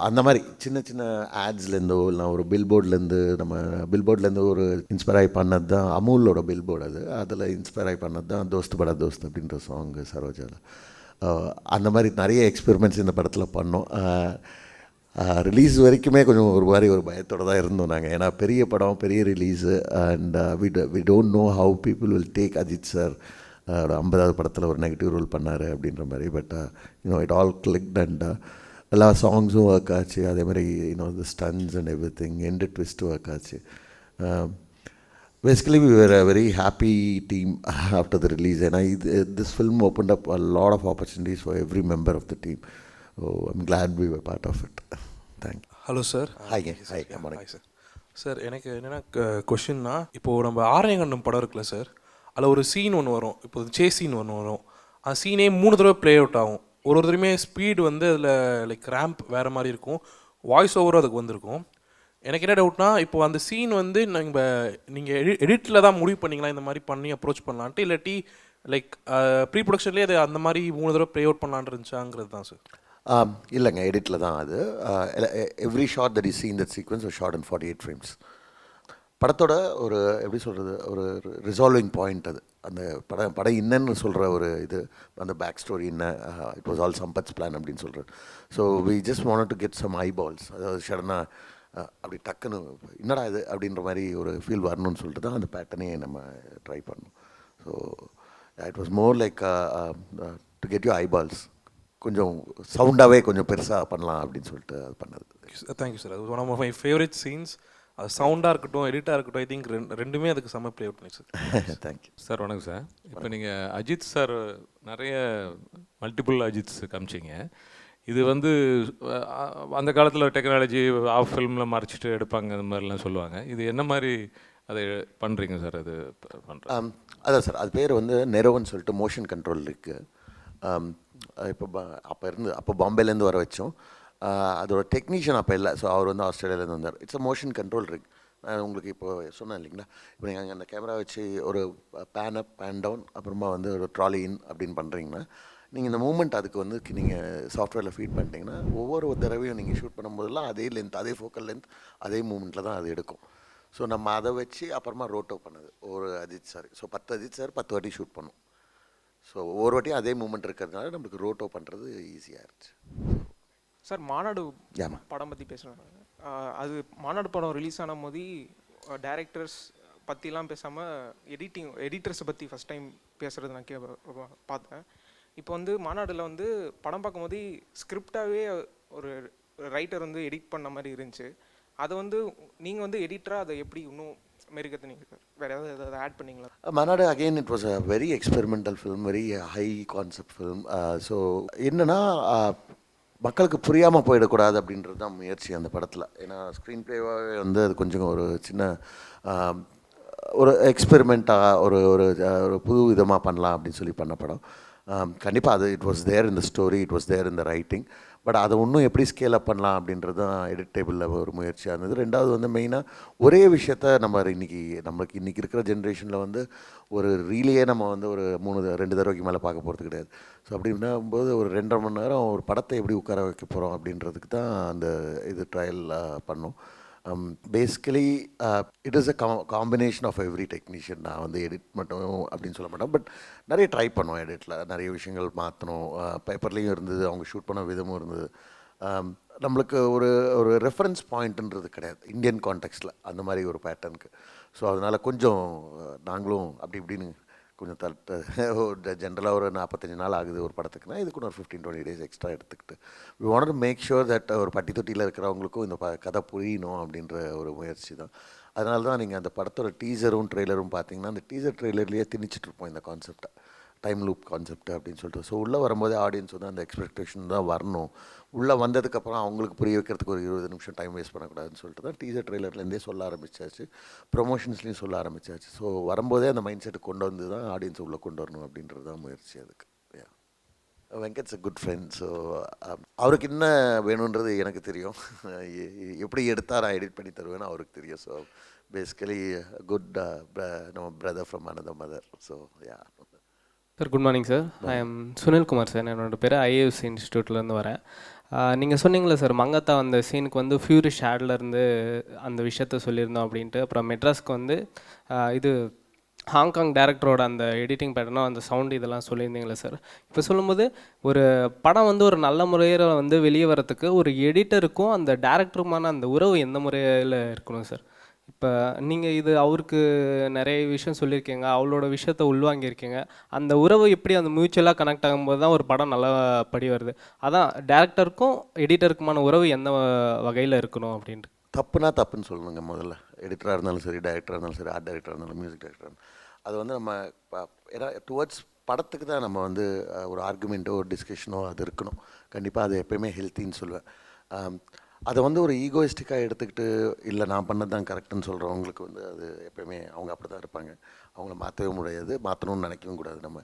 Speaker 1: அந்த மாதிரி சின்ன சின்ன ஆட்ஸ்லேருந்தோ இல்லை ஒரு பில்போர்ட்லேருந்து, நம்ம பில்போர்ட்லேருந்து ஒரு இன்ஸ்பயர் ஆகி பண்ணது தான் அமூலோட பில்போர்டு. அதில் இன்ஸ்பயர் ஆகி பண்ணது தான் தோஸ்த் படா தோஸ்த் அப்படின்ற சாங்கு சரோஜாவில். அந்த மாதிரி நிறைய எக்ஸ்பெரிமெண்ட்ஸ் இந்த படத்தில் பண்ணோம். ரிலீஸ் வரைக்குமே கொஞ்சம் ஒரு மாதிரி ஒரு பயத்தோடு தான் இருந்தோம் நாங்கள். ஏன்னா பெரிய படம், பெரிய release. And we don't know how people will take Ajith sir 50வது படத்தில் ஒரு நெகட்டிவ் ரோல் பண்ணார் அப்படின்ற மாதிரி. But you know it all clicked and எல்லா சாங்ஸும் ஒர்க் ஆச்சு. அதே மாதிரி you know the stunts and everything, end twist work ஆச்சு. Basically, we were a very happy team after the release, and this film opened up a lot of opportunities for every member of the team. So I'm glad we were part of it. Thank you.
Speaker 2: Hello, sir.
Speaker 1: Hi, good morning.
Speaker 2: Hi, sir. Sir, எனக்கு என்னென்னா கொஷின்னா, இப்போது நம்ம ஆரண்யகண்டம் படம் இருக்குல்ல sir, அதில் ஒரு scene ஒன்று வரும், இப்போ சேஸ் சீன் ஒன்று வரும். அந்த சீனே 3 தடவை ப்ளே அவுட் ஆகும். ஒரு தடவையுமே ஸ்பீடு வந்து அதில் லைக் ரேம்ப் வேறு மாதிரி இருக்கும், வாய்ஸ் ஓவரும் அதுக்கு வந்திருக்கும். எனக்கு என்ன டவுட்னா, இப்போது அந்த சீன் வந்து நீங்கள் எடிட்டில் தான் முடிவு பண்ணிங்களா இந்த மாதிரி பண்ணி அப்ரோச் பண்ணலான்ட்டு, இல்லாட்டி லைக் ப்ரீ ப்ரொடக்ஷன்லேயே அது அந்த மாதிரி 3 தடவை ப்ளே அவுட் பண்ணலான் இருந்துச்சாங்கிறது தான் சார்.
Speaker 1: இல்லைங்க, எடிட்டில் தான் அது. Every shot that is seen that sequence ஒரு ஷார்ட் அண்ட் 48 ஃப்ரேம்ஸ். படத்தோட ஒரு எப்படி சொல்கிறது, ஒரு ரிசால்விங் பாயிண்ட் அது. அந்த படம் என்னன்னு சொல்கிற ஒரு இது, அந்த பேக் ஸ்டோரி என்ன, it was all Sampath's plan அப்படின்னு சொல்கிறது. So we just want to get some eyeballs. அதாவது சடனாக அப்படி டக்குன்னு என்னடா இது அப்படின்ற மாதிரி ஒரு ஃபீல் வரணும்னு சொல்லிட்டு தான் அந்த பேட்டர்னே நம்ம ட்ரை பண்ணோம். So it was more like to get you eyeballs, கொஞ்சம் சவுண்டாகவே கொஞ்சம் பெருசாக பண்ணலாம் அப்படின்னு சொல்லிட்டு அது பண்ணது.
Speaker 2: Thank you sir. அது one of my favourite scenes. அது சவுண்டாக இருக்கட்டும், எடிட்டாக இருக்கட்டும், ஐ திங்க் ரெண்டுமே அதுக்கு செம்ம ப்ளே அவுட் பண்ணி சார்.
Speaker 1: Thank you
Speaker 3: sir. வணக்கம் சார். இப்போ நீங்கள் அஜித் சார் நிறைய மல்டிபிள் அஜித்ஸ் காமிச்சிங்க. இது வந்து அந்த காலத்தில் டெக்னாலஜி ஆஃப் ஃபில்மில் மறைச்சிட்டு எடுப்பாங்க, அந்த மாதிரிலாம் சொல்லுவாங்க. இது என்ன மாதிரி அதை பண்ணுறீங்க சார்? அது பண்ணுறேன்.
Speaker 1: அதான் சார், அது பேர் வந்து நெரோன்னு சொல்லிட்டு மோஷன் கண்ட்ரோல் இருக்குது. இப்போ அப்போ பாம்பேலேருந்து வர வச்சோம். அதோட டெக்னீஷியன் அப்போ இல்லை. ஸோ அவர் வந்து ஆஸ்திரேலியாவிலேருந்து வந்தார். It's a motion control rig. நான் உங்களுக்கு இப்போ சொன்னேன் இல்லைங்களா, இப்போ நீங்கள் அங்கே அந்த கேமரா வச்சு ஒரு பேன் அப் பேன் டவுன் அப்புறமா வந்து ஒரு ட்ராலி இன் அப்படின்னு பண்ணுறீங்கன்னா, நீங்கள் இந்த மூமெண்ட் அதுக்கு வந்து நீங்கள் சாஃப்ட்வேரில் ஃபீட் பண்ணிட்டீங்கன்னா ஒவ்வொரு தடவையும் நீங்கள் ஷூட் பண்ணும்போதெல்லாம் அதே லென்த், அதே ஃபோக்கல் லென்த், அதே மூமெண்ட்டில் தான் அது எடுக்கும். ஸோ நம்ம அதை வச்சு அப்புறமா ரோட்டோ பண்ணுது. ஒரு அது Ajith sir. So 10 Ajith sir 10 வாட்டி ஷூட் பண்ணோம். ஸோ ஒவ்வொரு வாட்டியும் அதே மூமெண்ட் இருக்கிறதுனால நம்மளுக்கு ரோட்டோ பண்ணுறது ஈஸியாக இருந்துச்சு.
Speaker 4: சார் மாநாடு
Speaker 1: ஆமா.
Speaker 4: படம் பற்றி பேசுகிறாங்க. அது மாநாடு படம் ரிலீஸ் ஆன போது டைரக்டர்ஸ் பற்றிலாம் பேசாமல் எடிட்டர்ஸை பற்றி ஃபஸ்ட் டைம் பேசுகிறது நான் பார்த்தேன். இப்போ வந்து மாநாடில் வந்து படம் பார்க்கும்போது ஸ்கிரிப்டாகவே ஒரு ரைட்டர் வந்து எடிட் பண்ண மாதிரி இருந்துச்சு. அதை வந்து நீங்கள் வந்து எடிட்டராக அதை எப்படி இன்னும் மெருகத்துனீங்க சார்? வேறு ஏதாவது ஆட் பண்ணிங்களா?
Speaker 1: Maanaadu again it was a very experimental film, very high concept film. So என்னென்னா மக்களுக்கு புரியாமல் போயிடக்கூடாது அப்படின்றது தான் முயற்சி அந்த படத்தில். ஏன்னா ஸ்க்ரீன் ப்ளேவாகவே வந்து அது கொஞ்சம் ஒரு சின்ன ஒரு எக்ஸ்பெரிமெண்ட்டாக ஒரு ஒரு ஒரு புது விதமாக பண்ணலாம் அப்படின்னு சொல்லி பண்ண படம். கண்டிப்பாக அது it was there in the story, it was there in the writing. But அதை இன்னும் எப்படி ஸ்கேல் அப் பண்ணலாம் அப்படின்றது தான் எடிட் டேபிளில் ஒரு முயற்சியாக இருந்தது. ரெண்டாவது வந்து மெயினாக ஒரே விஷயத்த நம்மளுக்கு இன்றைக்கி இருக்கிற ஜென்ரேஷனில் வந்து ஒரு ரீலையே நம்ம வந்து ஒரு 2 தடவைக்கு மேலே பார்க்க போகிறது கிடையாது. ஸோ அப்படின்னும்போது ஒரு 2.5 மணி நேரம் ஒரு படத்தை எப்படி உட்கார வைக்க போகிறோம் அப்படின்றதுக்கு தான் அந்த இது ட்ரையல் பண்ணோம். Basically it is a combination of every technician. நான் வந்து எடிட் மட்டும் அப்படின்னு சொல்ல மாட்டேன், பட் நிறைய ட்ரை பண்ணோம். எடிட்டில் நிறைய விஷயங்கள் மாற்றணும். பேப்பர்லேயும் இருந்தது, அவங்க ஷூட் பண்ண விதமும் இருந்தது. நம்மளுக்கு ஒரு ஒரு ரெஃபரன்ஸ் பாயிண்ட்டுன்றது கிடையாது இந்தியன் கான்டெக்ஸ்டில் அந்த மாதிரி ஒரு பேட்டர்னுக்கு. ஸோ அதனால் கொஞ்சம் நாங்களும் அப்படி இப்படின்னு கொஞ்சம் ஜென்ரலாக ஒரு 45 நாள் ஆகுது ஒரு படத்துக்குனா, இதுக்கு ஒரு 15-20 டேஸ் எக்ஸ்ட்ரா எடுத்துக்கிட்டு we want to make sure that ஒரு பட்டி தொட்டியில் இருக்கிறவங்களுக்கும் இந்த கதை புரியணும் அப்படின்ற ஒரு முயற்சி தான். அதனால தான் நீங்கள் அந்த படத்தோட டீசரும் ட்ரெய்லரும் பார்த்தீங்கன்னா அந்த டீசர் ட்ரெய்லர்லேயே திணிச்சிட்ருப்போம் இந்த கான்செப்டை, டைம் லூப் கான்செப்ட் அப்படின்னு சொல்லிட்டு. ஸோ உள்ளே வரும்போதே ஆடியன்ஸ் வந்து அந்த எக்ஸ்பெக்டேஷன் தான் வரணும். உள்ளே வந்ததுக்கப்புறம் அவங்களுக்கு புரிய வைக்கிறதுக்கு ஒரு 20 நிமிஷம் டைம் வேஸ்ட் பண்ணக்கூடாதுன்னு சொல்லிட்டு தான் டீசர் ட்ரெய்லர்லேருந்தே சொல்ல ஆரம்பிச்சாச்சு, ப்ரொமோஷன்ஸ்லேயும் சொல்ல ஆரம்பிச்சாச்சு. ஸோ வரும்போதே அந்த மைண்ட் செட்டு கொண்டு வந்து தான் ஆடியன்ஸ் உள்ளே கொண்டு வரணும் அப்படின்றது தான் முயற்சி. அதுக்கு வெங்கட்ஸ் அ குட் ஃப்ரெண்ட். ஸோ அவருக்கு என்ன வேணுன்றது எனக்கு தெரியும். எப்படி எடுத்தால் நான் எடிட் பண்ணி தருவேன்னு அவருக்கு தெரியும். ஸோ பேசிக்கலி குட் நம்ம brother from another mother. So
Speaker 5: sir good morning sir. I am Sunil Kumar sir. என்னோடய பேர் ஐஏஎஸ் இன்ஸ்டியூட்லேருந்து வரேன். நீங்கள் சொன்னீங்களே சார் மங்கத்தா அந்த சீனுக்கு வந்து ஃபியூரி ஷேட்லேருந்து அந்த விஷயத்த சொல்லியிருந்தோம் அப்படின்ட்டு. அப்புறம் மெட்ராஸ்க்கு வந்து இது ஹாங்காங் டேரக்டரோட அந்த எடிட்டிங் பேட்டர்னோ அந்த சவுண்டு இதெல்லாம் சொல்லியிருந்தீங்களே சார். இப்போ சொல்லும்போது ஒரு படம் வந்து ஒரு நல்ல முறையில் வந்து வெளியே வரத்துக்கு ஒரு எடிட்டருக்கும் அந்த டேரக்டருக்குமான அந்த உறவு எந்த முறையில் இருக்கணும் சார்? இப்போ நீங்கள் இது அவருக்கு நிறைய விஷயம் சொல்லியிருக்கீங்க, அவளோட விஷயத்த உள்வாங்கியிருக்கீங்க. அந்த உறவு எப்படி அந்த மியூச்சுவலாக கனெக்ட் ஆகும்போது தான் ஒரு படம் நல்லா படி வருது. அதான் டேரக்டருக்கும் எடிட்டருக்குமான உறவு எந்த வகையில் இருக்கணும் அப்படின்ட்டு.
Speaker 1: தப்புன்னு சொல்லணுங்க முதல்ல. எடிட்டராக இருந்தாலும் சரி, டைரக்டராக இருந்தாலும் சரி, ஆர்ட் டைரக்டராக இருந்தாலும் மியூசிக் டைரக்டராக இருந்தாலும் அது வந்து நம்ம ஏன்னா டுவர்ட்ஸ் படத்துக்கு தான் நம்ம வந்து ஒரு ஆர்குமெண்ட்டோ ஒரு டிஸ்கஷனோ அது இருக்கணும். கண்டிப்பாக அது எப்போயுமே ஹெல்த்தின்னு சொல்லுவேன். அதை வந்து ஒரு ஈகோயிஸ்டிக்காக எடுத்துக்கிட்டு இல்லை நான் பண்ணது தான் கரெக்டுன்னு சொல்கிறவங்களுக்கு வந்து அது எப்போயுமே அவங்க அப்படி தான் இருப்பாங்க. அவங்கள மாற்றவே முடியாது, மாற்றணும்னு நினைக்கவும் கூடாது நம்ம.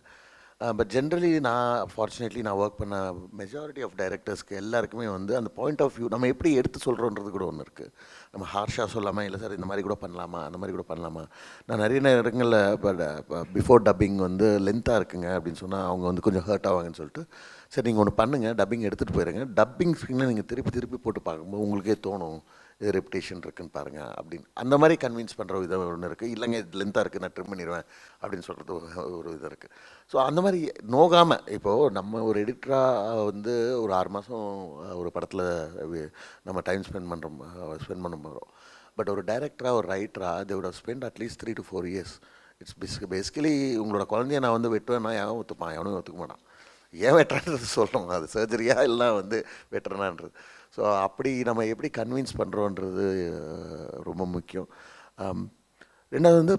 Speaker 1: பட் ஜென்ரலி ஃபார்ச்சுனேட்லி நான் ஒர்க் பண்ண மெஜாரிட்டி ஆஃப் டைரக்டர்ஸ்க்கு எல்லாருக்குமே வந்து அந்த பாயிண்ட் ஆஃப் வியூ நம்ம எப்படி எடுத்து சொல்கிறோன்றது கூட ஒன்று இருக்குது. நம்ம ஹார்ஷாக சொல்லாமல் இல்லை சார் இந்த மாதிரி கூட பண்ணலாமா, அந்த மாதிரி கூட பண்ணலாமா. நான் நிறைய நேரங்களில் பிஃபோர் டப்பிங் வந்து லென்த்தாக இருக்குங்க அப்படின்னு சொன்னால் அவங்க வந்து கொஞ்சம் ஹர்ட் ஆவாங்கன்னு சொல்லிட்டு, சரி நீங்கள் ஒன்று பண்ணுங்கள், டப்பிங் எடுத்துகிட்டு போயிடுங்க, டப்பிங் ஸ்க்ரீனில் நீங்கள் திருப்பி போட்டு பார்க்கும்போது உங்களுக்கே தோணும் இது ரெப்டேஷன் இருக்குன்னு பாருங்கள் அப்படின்னு. அந்த மாதிரி கன்வின்ஸ் பண்ணுற விதம் ஒன்று இருக்குது. இல்லைங்க இது லென்த்தாக இருக்குது நான் ட்ரிம் பண்ணிடுவேன் அப்படின்னு சொல்கிறது ஒரு இது இருக்குது. ஸோ அந்த மாதிரி நோகாமல் இப்போது நம்ம ஒரு எடிட்டராக வந்து ஒரு 6 மாதம் ஒரு படத்தில் நம்ம டைம் ஸ்பெண்ட் பண்ண போகிறோம். பட் ஒரு டைரக்டராக ஒரு ரைட்டராக they would have spent at least 3 to 4 years. It's basically உங்களோட குழந்தைய நான் வந்து வெட்டுவேன்னா எவன் ஒத்துப்பான், எவனும் ஒத்துக்க மாட்டான். ஏன் வெட்டுறான்றது சொல்கிறோம், அது சர்ஜரியாக எல்லாம் வந்து வெட்டுறனான்றது. ஸோ அப்படி நம்ம எப்படி கன்வின்ஸ் பண்ணுறோன்றது ரொம்ப முக்கியம். ரெண்டாவது வந்து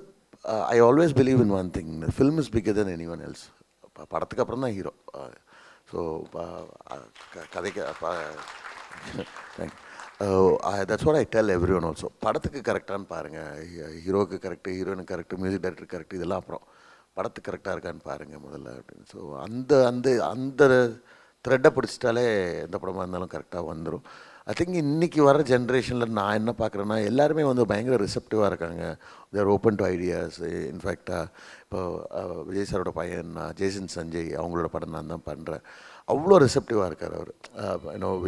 Speaker 1: I always believe in one thing, film is bigger then any one else. படத்துக்கு அப்புறம் தான் ஹீரோ. ஸோ கதைக்கு that's what I tell every one also. படத்துக்கு கரெக்டானு பாருங்கள், ஹீரோவுக்கு கரெக்டு, ஹீரோயினுக்கு கரெக்டு, மியூசிக் டைரக்டர் கரெக்டு, இதெல்லாம் அப்புறம் படத்துக்கு கரெக்டாக இருக்கான்னு பாருங்கள் முதல்ல அப்படின்னு. ஸோ அந்த த்ரெட்டை பிடிச்சிட்டாலே எந்த படமாக இருந்தாலும் கரெக்டாக வந்துடும். ஐ திங்க் இன்றைக்கி வர ஜென்ரேஷனில் நான் என்ன பார்க்குறேன்னா எல்லாருமே வந்து பயங்கர ரிசெப்டிவாக இருக்காங்க. தேர் ஓப்பன் டு ஐடியாஸ். இன்ஃபேக்டாக இப்போ விஜய் சாரோட பையன் ஜேசன் சஞ்சய் அவங்களோட படம் நான் தான் பண்ணுறேன். அவ்வளோ ரிசெப்டிவாக இருக்கார் அவர்.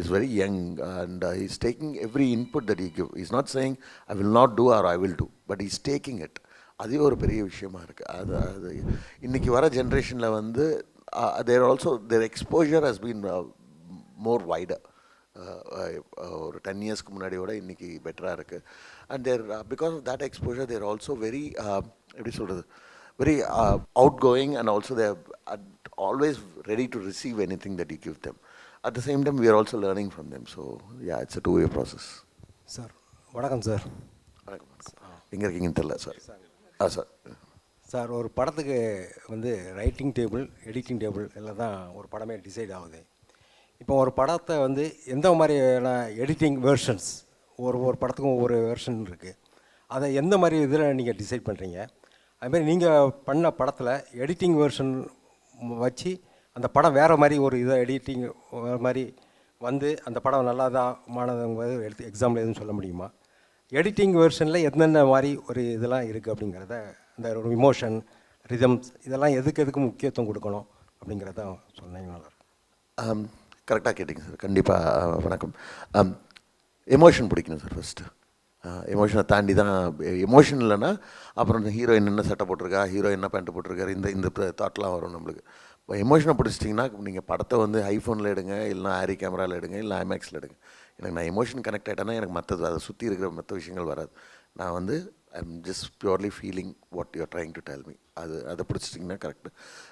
Speaker 1: Is very young and is taking every input that he give. Is not saying I will not do or I will do, but is taking it. அதே ஒரு பெரிய விஷயமா இருக்குது. அது இன்றைக்கி வர ஜென்ரேஷனில் வந்து they're also their exposure has been more wider. ஒரு 10 இயர்ஸ்க்கு முன்னாடியோட இன்றைக்கி பெட்டராக இருக்குது. And they're because of that exposure they're also very எப்படி சொல்கிறது, very outgoing, and also they are always ready to receive anything that you give them. At the same time, we are also learning from them. So yeah, it's a two-way process.
Speaker 6: Sir வணக்கம் sir.
Speaker 1: வணக்கம். எங்கே இருக்கீங்கன்னு தெரியல sir. Sir
Speaker 6: sir, ஒரு படத்துக்கு வந்து writing table, editing table எல்லாம் தான் ஒரு படமே டிசைட் ஆகுது. இப்போ ஒரு படத்தை வந்து எந்த மாதிரியான எடிட்டிங் வெர்ஷன்ஸ், ஒரு படத்துக்கும் ஒவ்வொரு வெர்ஷன் இருக்குது, அதை எந்த மாதிரி இதில் நீங்கள் டிசைட் பண்ணுறீங்க? அதுமாதிரி நீங்கள் பண்ண படத்தில் எடிட்டிங் வெர்ஷன் வச்சு அந்த படம் வேறு மாதிரி ஒரு இதை எடிட்டிங் மாதிரி வந்து அந்த படம் நல்லா தான் மானவங்க எடுத்து எக்ஸாம்பிள் எதுவும் சொல்ல முடியுமா? எடிட்டிங் வெர்ஷனில் எந்தெந்த மாதிரி ஒரு இதெல்லாம் இருக்குது அப்படிங்கிறத, அந்த ஒரு இமோஷன், ரிதம்ஸ், இதெல்லாம் எதுக்கு முக்கியத்துவம் கொடுக்கணும் அப்படிங்கிறத சொன்னீங்க நல்லா.
Speaker 1: கரெக்டாக கேட்டிங்க சார். கண்டிப்பாக. வணக்கம். எமோஷன் பிடிக்கணும் சார் ஃபஸ்ட்டு. எமோஷனை தாண்டி தான், எமோஷன் இல்லைன்னா அப்புறம் ஹீரோயின் என்ன சட்டை போட்டிருக்கா, ஹீரோ என்ன பேண்ட்டு போட்டிருக்காரு, இந்த தாட்லாம் வரும் நம்மளுக்கு. இப்போ எமோஷனை பிடிச்சிட்டிங்கன்னா நீங்கள் படத்தை வந்து ஐஃபோனில் எடுங்க, இல்லைனா ஆரி கேமராவில் எடுங்க, இல்லை ஐமேக்ஸில் எடுங்க. எனக்கு நான் எமோஷன் கனெக்ட் ஆகிட்டேன்னா எனக்கு மற்றது அதை சுற்றி இருக்கிற மற்ற விஷயங்கள் வராது. நான் வந்து I'm just purely feeling what you're trying to tell me. அதை பிடிச்சிட்டிங்கன்னா கரெக்டு.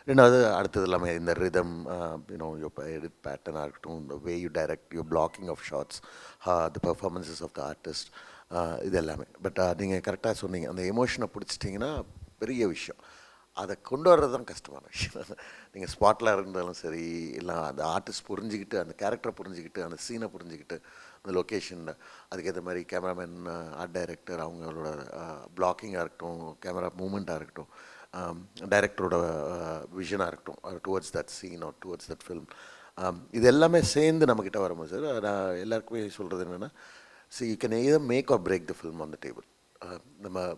Speaker 1: ரெண்டாவது அடுத்தது எல்லாமே இந்த ரிதம், யூனோ எடிட் பேட்டர்னாக இருக்கட்டும், இந்த way you direct, you blocking of shots, the performances of the artist, இது எல்லாமே. பட் நீங்கள் கரெக்டாக சொன்னீங்க, அந்த எமோஷனை பிடிச்சிட்டிங்கன்னா பெரிய விஷயம். அதை கொண்டு வர்றது தான் கஷ்டமான விஷயம். நீங்கள் ஸ்பாட்டில் இருந்தாலும் சரி, இல்லை அந்த ஆர்டிஸ்ட் புரிஞ்சுக்கிட்டு, அந்த கேரக்டரை புரிஞ்சுக்கிட்டு, அந்த சீனை புரிஞ்சுக்கிட்டு, அந்த லொக்கேஷனில் அதுக்கேற்ற மாதிரி கேமராமேன், ஆர்ட் டைரக்டர் அவங்களோட பிளாக்கிங்காக இருக்கட்டும், கேமரா மூமெண்ட்டாக இருக்கட்டும், டைரக்டரோட விஷனாக இருக்கட்டும் towards that scene or towards that film, இது எல்லாமே சேர்ந்து நம்மக்கிட்ட வரும்போது சார், நான் எல்லாருக்குமே சொல்கிறது என்னென்னா, so you can either make or break the film on the table. நம்ம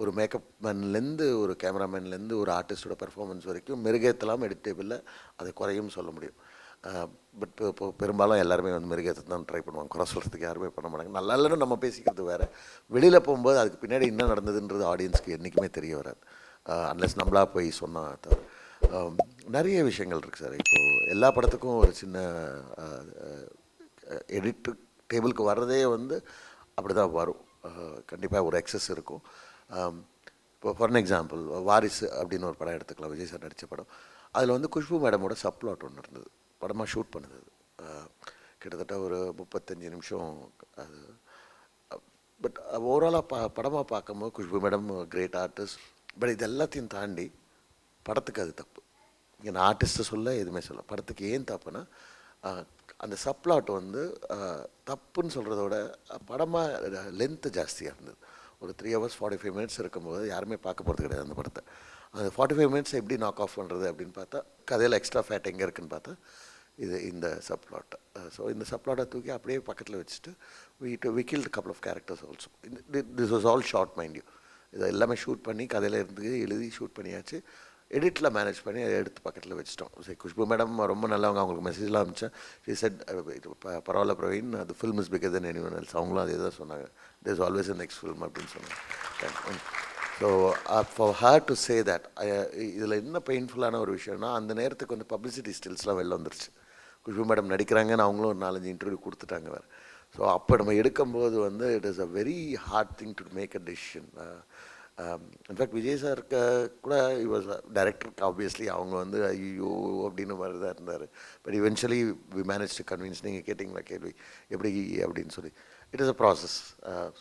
Speaker 1: ஒரு மேக்கப் மேன்லேருந்து, ஒரு கேமராமேன்லேருந்து, ஒரு ஆர்டிஸ்டோட பெர்ஃபார்மன்ஸ் வரைக்கும் மெருகேற்றலாம் எடிட்டேபிளில், அதை குறையும் சொல்ல முடியும். பட் இப்போ பெரும்பாலும் எல்லாருமே வந்து மெருகேற்ற தான் ட்ரை பண்ணுவாங்க. குறை சொல்கிறதுக்கு யாருமே பண்ண மாட்டாங்க. நல்லா இல்லைன்னு நம்ம பேசிக்கிறது வேறு. வெளியில் போகும்போது அதுக்கு பின்னாடி என்ன நடந்ததுன்றது ஆடியன்ஸ்க்கு என்றைக்குமே தெரிய வராது, அன்லெஸ் நம்மளா போய் சொன்னால் தவிர. நிறைய விஷயங்கள் இருக்குது சார். இப்போது எல்லா படத்துக்கும் ஒரு சின்ன எடிட் டேபிளுக்கு வர்றதே வந்து அப்படி தான் வரும். கண்டிப்பாக ஒரு எக்ஸஸ் இருக்கும். இப்போ ஃபார் எக்ஸாம்பிள் வாரிசு அப்படின்னு ஒரு படம் எடுத்துக்கலாம், விஜய் சார் நடித்த படம். அதில் வந்து குஷ்பு மேடமோட சப்ளாட் ஒன்று இருந்தது, படமாக ஷூட் பண்ணுது. கிட்டத்தட்ட ஒரு 35 நிமிஷம் அது. பட் ஓவராலாக படமாக பார்க்கும்போது Khushbu madam great artist. But இது எல்லாத்தையும் தாண்டி படத்துக்கு அது தப்பு. இங்கே நான் ஆர்டிஸ்ட்டை சொல்ல எதுவுமே சொல்ல, படத்துக்கு ஏன் தப்புன்னா, அந்த சப்ளாட் வந்து தப்புன்னு சொல்கிறதோட படமாக லென்த்து ஜாஸ்தியாக இருந்தது. ஒரு 3 hours 45 minutes இருக்கும்போது யாருமே பார்க்க போகிறது கிடையாது அந்த படத்தை. அந்த 45 minutes எப்படி நாக் ஆஃப் பண்ணுறது அப்படின்னு பார்த்தா, கதையில் எக்ஸ்ட்ரா ஃபேட் எங்கே இருக்குதுன்னு பார்த்தா இந்த சப்ளாட். ஸோ இந்த சப்ளாட்டை தூக்கி அப்படியே பக்கத்தில் வச்சுட்டு we killed a couple of characters also. This was all short, mind you. இதை எல்லாமே ஷூட் பண்ணி கதையில் இருந்து எழுதி ஷூட் பண்ணியாச்சு. எடிட்டில் மேனேஜ் பண்ணி அதை எடுத்து பக்கத்தில் வச்சிட்டோம். சரி, குஷ்பு மேடம் ரொம்ப நல்லவங்க. அவங்களுக்கு மெசேஜ்லாம் அனுப்பிச்சேன். ஷீ செட் பரவாயில்ல பிரவீன், அது film is bigger than anyone else. அவங்களும் அதே தான் சொன்னாங்க, there is always a next film அப்படின்னு சொன்னாங்க. So for her to say that, இதில் என்ன பெயின்ஃபுல்லான ஒரு விஷயம்னா, அந்த நேரத்துக்கு வந்து பப்ளிசிட்டி ஸ்டில்ஸ்லாம் வெளில வந்துருச்சு. குஷ்பு மேடம் நடிக்கிறாங்கன்னு அவங்களும் ஒரு 4-5 இன்டர்வியூ கொடுத்துட்டாங்க வேறு. ஸோ அப்போ நம்ம எடுக்கும்போது வந்து it is a very hard thing to make a decision. In fact Vijay சாருக்கு கூட வாஸ் டைரக்டருக்கு ஆப்வியஸ்லி அவங்க வந்து ஐயோ அப்படின்னு மாதிரி தான் இருந்தார். But eventually we manage to convince. நீங்கள் கேட்டிங்களா கேள்வி எப்படி அப்படின்னு சொல்லி, it is a process.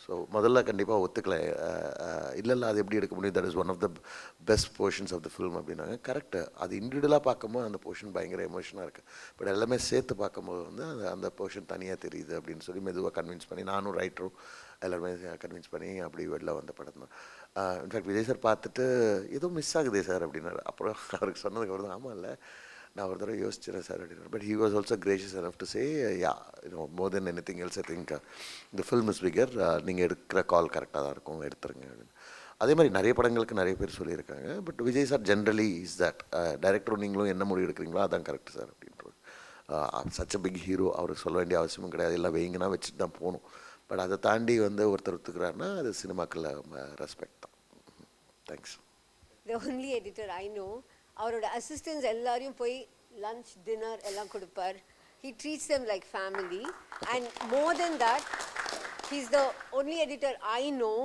Speaker 1: So முதல்ல கண்டிப்பாக ஒத்துக்கல, இல்லை அது எப்படி எடுக்க முடியும், that is one of the best portions of the film அப்படின்னாங்க. கரெக்டு, அது இண்டிவிஜுவலாக பார்க்கும்போது அந்த போர்ஷன் பயங்கர எமோஷனாக இருக்குது. பட் எல்லாமே சேர்த்து பார்க்கும்போது வந்து அந்த போர்ஷன் தனியாக தெரியுது அப்படின்னு சொல்லி மெதுவாக கன்வின்ஸ் பண்ணி, நானும் ரைட்டரும் எல்லாருமே கன்வின்ஸ் பண்ணி அப்படி வெளில வந்த படம் தான். இன்ஃபேக்ட் விஜய் சார் பார்த்துட்டு ஏதோ மிஸ் ஆகுதே சார் அப்படின்னாரு. அப்புறம் அவருக்கு சொன்னதுக்கு அப்புறம் தான், ஆமாம் இல்லை நான் ஒரு தடவை யோசிச்சிடறேன் சார் அப்படின்னாரு. But he was also gracious enough to say, yeah more then any thing else I think இந்த ஃபில்ம் இஸ் பிகர், நீங்கள் எடுக்கிற கால் கரெக்டாக தான் இருக்கும், எடுத்துருங்க அப்படின்னு. அதே மாதிரி நிறைய படங்களுக்கு நிறைய பேர் சொல்லியிருக்காங்க. But Vijay sir generally is that, டைரக்டரும் நீங்களும் என்ன முடிவு எடுக்கிறீங்களோ அதான் கரெக்ட் சார் அப்படின்றது. சச் அ பிக் ஹீரோ, அவருக்கு சொல்ல வேண்டிய அவசியமும் கிடையாது, எல்லாம் வைங்கன்னா வச்சுட்டு தான் போகணும். பட் அதை தாண்டி வந்து ஒருத்தர் ஒத்துக்கிறாருன்னா அது சினிமாக்களில் ரெஸ்பெக்ட் தான். Thanks.
Speaker 7: The only editor I know, அவரோட assistants எல்லாரையும் போய் lunch, dinner எல்லாம் கொடுப்பார். He treats them like family, and more than that, he's the only editor I know.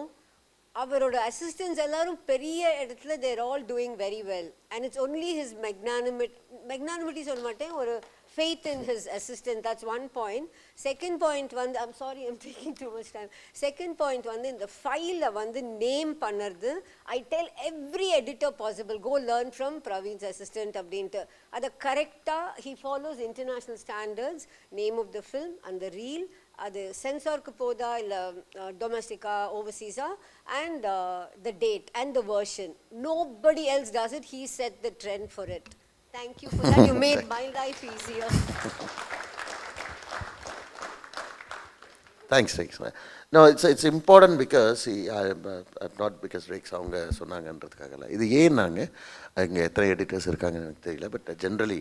Speaker 7: அவரோட assistants எல்லாரும் பெரிய இடத்துல they're all doing very well, and it's only his magnanimity சொல்ல மாட்டேன், ஒரு faith in his assistant. That's one point. Second point வந்து, I'm sorry I'm taking too much time. Second point வந்து இந்த file வந்து name பண்ணறது, I tell every editor possible, go learn from Praveen's assistant அப்படின்ட்டு. அது கரெக்டா he follows international standards, name of the film and the reel, அது சென்சாருக்கு போதா இல்லை டொமஸ்டிக்கா ஓவர்சீஸா, and the date and the version. Nobody else does it. He set the trend for it. Thank you for that. You made my life easier.
Speaker 1: Thanks. No, it's important because not because Rakes அவங்க சொன்னாங்கன்றதுக்காக இல்லை, இது ஏன் நாங்கள் இங்கே எத்தனை editors இருக்காங்கன்னு எனக்கு தெரியல, but generally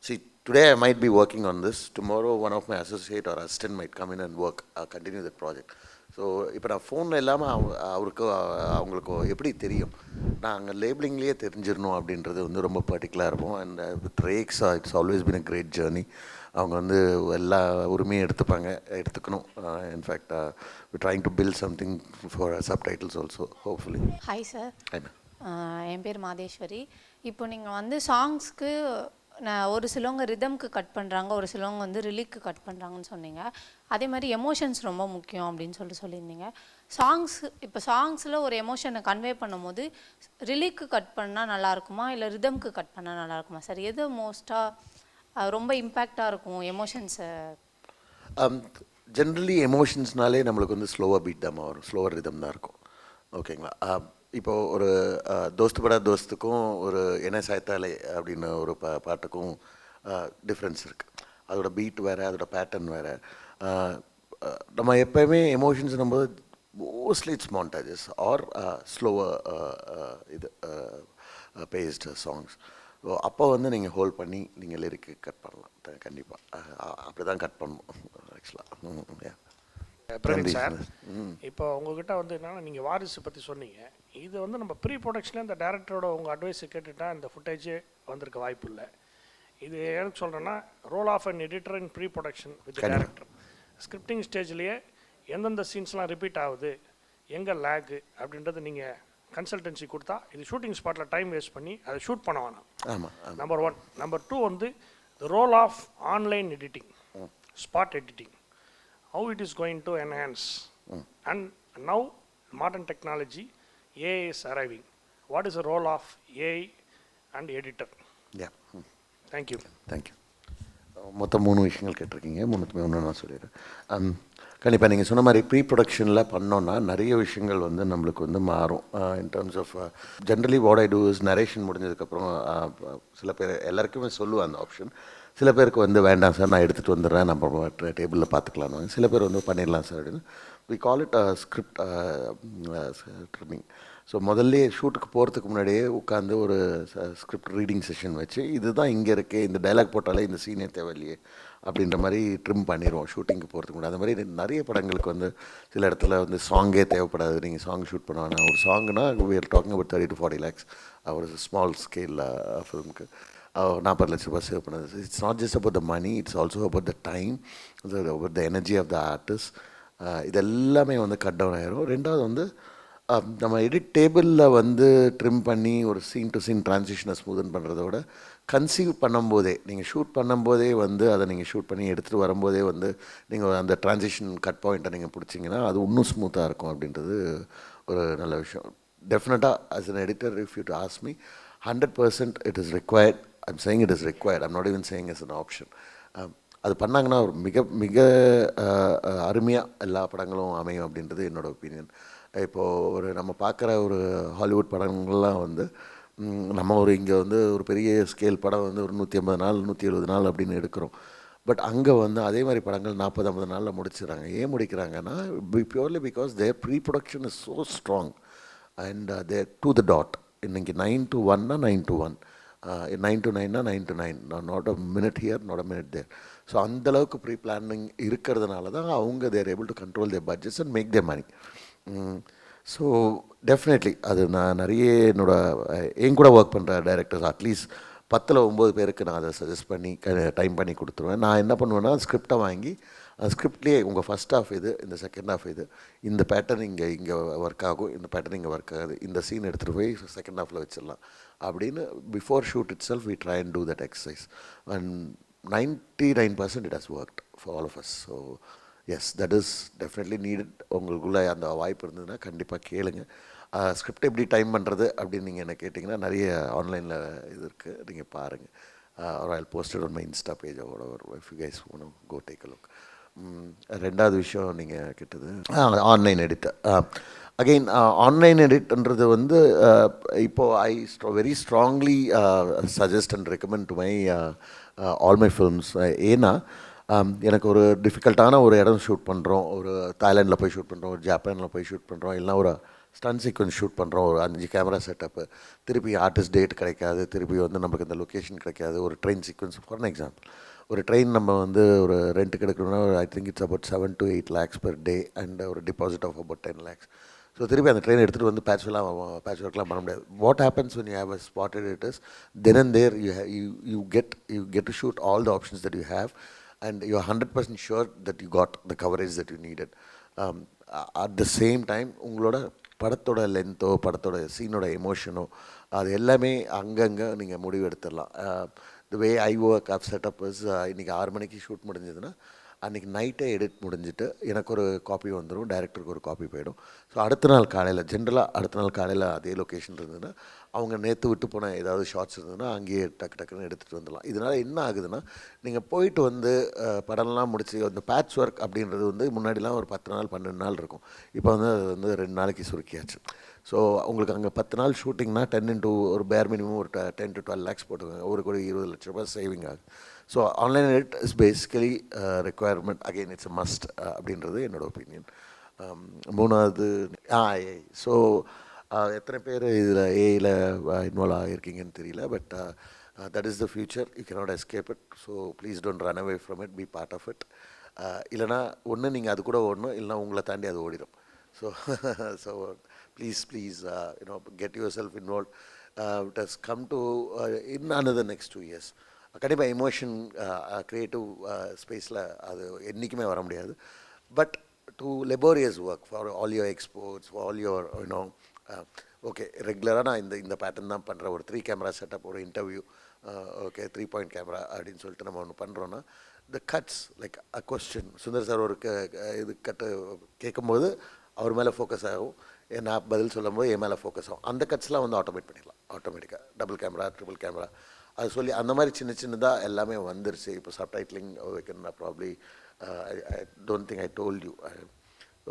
Speaker 1: see, today I might be working on this, tomorrow one of my associate or assistant might come in and work, continue that project. So இப்போ நான் ஃபோனில் இல்லாமல் அவங்களுக்கு எப்படி தெரியும், நான் அங்கே லேபிளிங்லேயே தெரிஞ்சிடணும் அப்படின்றது வந்து ரொம்ப பர்டிகுலராக இருக்கும். And with Rex it's always been a great journey. அவங்க வந்து எல்லா உரிமையும் எடுத்துக்கணும். In fact we trying to build something for subtitles also hopefully.
Speaker 8: Hi sir, என் பேர் மாதேஸ்வரி. இப்போ நீங்கள் வந்து சாங்ஸ்க்கு ஒரு சிலவங்க ரிதம்க்கு கட் பண்ணுறாங்க, ஒரு சிலவங்க வந்து ரிலிக்கு கட் பண்ணுறாங்கன்னு சொன்னீங்க. அதே மாதிரி எமோஷன்ஸ் ரொம்ப முக்கியம் அப்படின்னு சொல்லியிருந்தீங்க. இப்போ சாங்ஸில் ஒரு எமோஷனை கன்வே பண்ணும்போது ரிலிக்கு கட் பண்ணால் நல்லாயிருக்குமா இல்லை ரிதம்க்கு கட் பண்ணால் நல்லாயிருக்குமா சார்? எது மோஸ்ட்டாக ரொம்ப இம்பேக்டாக இருக்கும் எமோஷன்ஸை?
Speaker 1: ஜென்ரலி எமோஷன்ஸ்னாலே நம்மளுக்கு வந்து ஸ்லோவாக பீட் தான் வரும், ஸ்லோவர் ரிதம் தான் இருக்கும். ஓகேங்களா? இப்போது ஒரு தோஸ்து படா தோஸ்துக்கும் ஒரு என்ன சாய்த்தாலே அப்படின்னு ஒரு பாட்டுக்கும் டிஃப்ரென்ஸ் இருக்குது. அதோட பீட் வேறு, அதோட பேட்டர்ன் வேறு. நம்ம எப்போயுமே எமோஷன்ஸ் நம்ம mostly it's montages are slower இது பேஸ்டு சாங்ஸ். ஸோ அப்போ வந்து நீங்கள் ஹோல்ட் பண்ணி நீங்கள் லிரிக்கு கட் பண்ணலாம். கண்டிப்பாக அப்படி தான் கட் பண்ணணும் ஆக்சுவலாக.
Speaker 9: பிரவீன் சார், இப்போ உங்ககிட்ட வந்து என்னென்னா நீங்கள் வாரிசு பற்றி சொன்னீங்க. இது வந்து நம்ம ப்ரீ ப்ரொடக்ஷனில் இந்த டேரக்டரோட உங்கள் அட்வைஸை கேட்டுட்டா இந்த ஃபுட்டேஜே வந்திருக்க வாய்ப்பு இல்லை. இது எனக்கு சொல்கிறேன்னா role of an editor in pre production with director. Scripting ஸ்டேஜ்லேயே எந்தெந்த சீன்ஸ்லாம் ரிப்பீட் ஆகுது, எங்கே லேக்கு அப்படின்றது நீங்கள் கன்சல்டன்சி கொடுத்தா இது ஷூட்டிங் ஸ்பாட்டில் டைம் வேஸ்ட் பண்ணி அதை ஷூட் பண்ண வேணாம். நம்பர் 1. நம்பர் 2 வந்து the role of online editing, spot editing, how it is going to enhance. And now modern technology, AI is arriving. What is the role of AI and editor?
Speaker 1: Yeah.
Speaker 9: Thank you.
Speaker 1: மொத்தம் 3 விஷயங்கள் கேட்டிருக்கீங்க. 3த்துமே ஒன்று நான் சொல்லிடுறேன். கண்டிப்பாக நீங்கள் சொன்ன மாதிரி ப்ரீ ப்ரொடக்ஷனில் பண்ணோன்னா நிறைய விஷயங்கள் வந்து நம்மளுக்கு வந்து மாறும். In terms of generally what I do is narration முடிஞ்சதுக்கப்புறம் சில பேர் எல்லாருக்குமே சொல்லுவேன் அந்த ஆப்ஷன். சில பேருக்கு வந்து வேண்டாம் சார், நான் எடுத்துகிட்டு வந்துடுறேன், நம்ம டேபிளில் பார்த்துக்கலான்னு. சில பேர் வந்து பண்ணிடலாம் சார் அப்படின்னு. We call it script trimming. So முதல்ல ஷூட்டுக்கு போகிறதுக்கு முன்னாடியே உட்காந்து ஒரு ஸ்கிரிப்ட் ரீடிங் செஷன் வச்சு, இதுதான் இங்கே இருக்குது, இந்த டைலாக் போட்டாலே இந்த சீனே தேவையில்லையே அப்படின்ற மாதிரி ட்ரிம் பண்ணிடுவோம் ஷூட்டிங்க்கு போகிறதுக்கு முன்னாடி. அந்த மாதிரி நிறைய படங்களுக்கு வந்து சில இடத்துல வந்து சாங்கே தேவைப்படாது, நீங்கள் சாங் ஷூட் பண்ண வேணாம். ஒரு சாங்னா we are talking about 30 to 40 lakhs ஒரு ஸ்மால் ஸ்கேல் ஃபிலிமுக்கு 40 லட்ச ரூபாய் சேவ் பண்ணது. It's not just about the money, it's also about the time, about the energy of the artist. இது எல்லாமே வந்து கட் டவுன் ஆகிரும். ரெண்டாவது வந்து நம்ம எடிட் டேபிளில் வந்து ட்ரிம் பண்ணி ஒரு சீன் டு சீன் ட்ரான்சிஷனை ஸ்மூதன் பண்ணுறத விட கன்சீவ் பண்ணும்போதே, நீங்கள் ஷூட் பண்ணும்போதே வந்து அதை நீங்கள் ஷூட் பண்ணி எடுத்துகிட்டு வரும்போதே வந்து நீங்கள் அந்த ட்ரான்சிஷன் கட் பாயிண்ட்டை நீங்கள் பிடிச்சிங்கன்னா அது இன்னும் ஸ்மூத்தாக இருக்கும் அப்படின்றது ஒரு நல்ல விஷயம். டெஃபினட்டாக as an editor, if you to ask me, 100% it is required. I'm saying it is required. I'm not even saying as an option. அது பண்ணாங்கன்னா ஒரு மிக அருமையாக எல்லா படங்களும் அமையும் அப்படின்றது என்னோடய ஒப்பீனியன். இப்போது ஒரு நம்ம பார்க்குற ஒரு ஹாலிவுட் படங்கள்லாம் வந்து நம்ம ஒரு இங்கே வந்து ஒரு பெரிய ஸ்கேல் படம் வந்து ஒரு 150 நாள் 170 நாள் அப்படின்னு எடுக்கிறோம். பட் அங்கே வந்து அதே மாதிரி படங்கள் 40-50 நாளில் முடிச்சிடறாங்க. ஏன் முடிக்கிறாங்கன்னா purely because their pre production is so strong and they're to the dot. இன்றைக்கி 9 to 1 9 to 1, 9 to 9 9 to 9, not a minute here, not a minute there. So அந்தளவுக்கு ப்ரீ பிளானிங் இருக்கிறதுனால தான் அவங்க they're able to control their budgets and make their money. So definitely அது நான் நிறைய என் கூட work பண்ணுற டைரக்டர்ஸ் அட்லீஸ்ட் 10-9 பேருக்கு நான் அதை சஜஸ்ட் பண்ணி டைம் பண்ணி கொடுத்துருவேன். நான் என்ன பண்ணுவேன்னா ஸ்கிரிப்டை வாங்கி அந்த ஸ்கிரிப்ட்லேயே உங்கள் ஃபஸ்ட் ஹாஃப் இது, இந்த செகண்ட் ஹாஃப் இது, இந்த பேட்டர்ன் இங்கே ஒர்க் ஆகும், இந்த பேட்டர்ன் இங்கே ஒர்க் ஆகுது, இந்த சீன் எடுத்துகிட்டு போய் செகண்ட் ஹாஃபில் வச்சிடலாம் அப்படின்னு before shoot itself we try and do that exercise and 99% it has worked for all of us. So yes, that is definitely needed. உங்களுக்குள்ளே அந்த வாய்ப்பு இருந்ததுன்னா கண்டிப்பாக கேளுங்க. ஸ்கிரிப்ட் எப்படி டைம் பண்ணுறது அப்படின்னு நீங்கள் என்ன கேட்டிங்கன்னா நிறைய ஆன்லைனில் இது இருக்குது, நீங்கள் பாருங்கள். or I'll post it on my Insta page or whatever if you guys want to go take a look. ரெண்டாவது விஷயம் நீங்கள் கேட்டது ஆன்லைன் எடிட்டர். அகெயின் ஆன்லைன் எடிட்ன்றது வந்து இப்போது I very strongly suggest and recommend to my all my films. ஏன்னா எனக்கு ஒரு டிஃபிகல்ட்டான ஒரு இடம் ஷூட் பண்ணுறோம், ஒரு தாய்லாண்டில் போய் ஷூட் பண்ணுறோம், ஒரு ஜப்பானில் போய் ஷூட் பண்ணுறோம், இல்லைனா ஒரு ஸ்டன் சீக்வன்ஸ் ஷூட் பண்ணுறோம், ஒரு 5 கேமரா செட்டப்பு, திருப்பி ஆர்டிஸ்ட் டேட் கிடைக்காது, திருப்பி வந்து நமக்கு இந்த லொக்கேஷன் கிடைக்காது. ஒரு train sequence for an example, ஒரு ட்ரெயின் நம்ம வந்து ஒரு ரெண்ட்டுக்கு எடுக்கணும்னா I think it's about 7 to 8 lakhs per day and ஒரு deposit of about 10 lakhs. So திருப்பி அந்த ட்ரெயின் எடுத்துகிட்டு வந்து பேட்ச் ஒர்க்லாம் பண்ண முடியாது. What happens when you have a spotted it is then and there you get to shoot all the options that you have and you are 100% sure that you got the coverage that you needed. At the same time உங்களோட படத்தோட லென்த்தோ படத்தோட சீனோட எமோஷனோ அது எல்லாமே அங்கங்கே நீங்கள் முடிவு எடுத்துடலாம். The way I work of setup is இன்றைக்கி 6 மணிக்கு ஷூட் முடிஞ்சதுன்னா அன்றைக்கி நைட்டே எடிட் முடிஞ்சுட்டு எனக்கு ஒரு காப்பி வந்துடும், டைரக்டருக்கு ஒரு காப்பி போயிடும். ஸோ அடுத்த நாள் காலையில் அதே லொக்கேஷன் இருந்ததுன்னா அவங்க நேற்று விட்டு போன ஏதாவது ஷார்ட்ஸ் இருந்ததுன்னா அங்கேயே டக்குன்னு எடுத்துகிட்டு வந்துடலாம். இதனால் என்ன ஆகுதுன்னா நீங்கள் போயிட்டு வந்து படம்லாம் முடிச்சு அந்த பேட்ச் ஒர்க் அப்படின்றது வந்து முன்னாடிலாம் ஒரு 10 நாள் 12 நாள் இருக்கும். இப்போ வந்து அது வந்து 2 நாளைக்கு சுருக்கியாச்சு. ஸோ உங்களுக்கு அங்கே 10 நாள் ஷூட்டிங்னா 10 into ஒரு பேர் மினிமம் ஒரு 10 to 12 lakhs போட்டுக்கோங்க, ஒரு கோடி 20 லட்ச ரூபாய் சேவிங் ஆகுது. So online edit is basically requirement, again it's a must அப்படின்றது என்னோடய ஒப்பீனியன். மூணாவது ஏஐ. ஸோ எத்தனை பேர் இதில் ஏஐயில் இன்வால்வ் ஆகியிருக்கீங்கன்னு தெரியல, but that is the future, you cannot escape it. So please don't run away from it, be part of it. இல்லைனா ஒன்று நீங்கள் அது கூட ஓடணும், இல்லைனா உங்களை தாண்டி அது ஓடிடும். So please get yourself involved. It has come to in another next 2 years. கண்டிப்பாக எமோஷன் க்ரியேட்டிவ் ஸ்பேஸில் அது என்றைக்குமே வர முடியாது. But to laborious work for all your exports, for all your okay ரெகுலராக நான் இந்த பேட்டர்ன் தான் பண்ணுறேன், ஒரு 3 கேமரா செட்டப், ஒரு இன்டர்வியூ, ஓகே 3-point கேமரா அப்படின்னு சொல்லிட்டு நம்ம ஒன்று பண்ணுறோன்னா the cuts like a question. Sundar sir ஒரு இது கட்டு கேட்கும்போது அவர் மேலே ஃபோக்கஸ் ஆகும், நான் பதில் சொல்லும்போது என் மேலே ஃபோக்கஸ் ஆகும். அந்த கட்ஸ்லாம் வந்து ஆட்டோமேட் பண்ணிடலாம் ஆட்டோமேட்டிக்காக, டபுள் கேமரா ட்ரிபிள் கேமரா அது சொல்லி அந்த மாதிரி சின்னதாக எல்லாமே வந்துருச்சு. இப்போ subtitling probably I don't think I told you,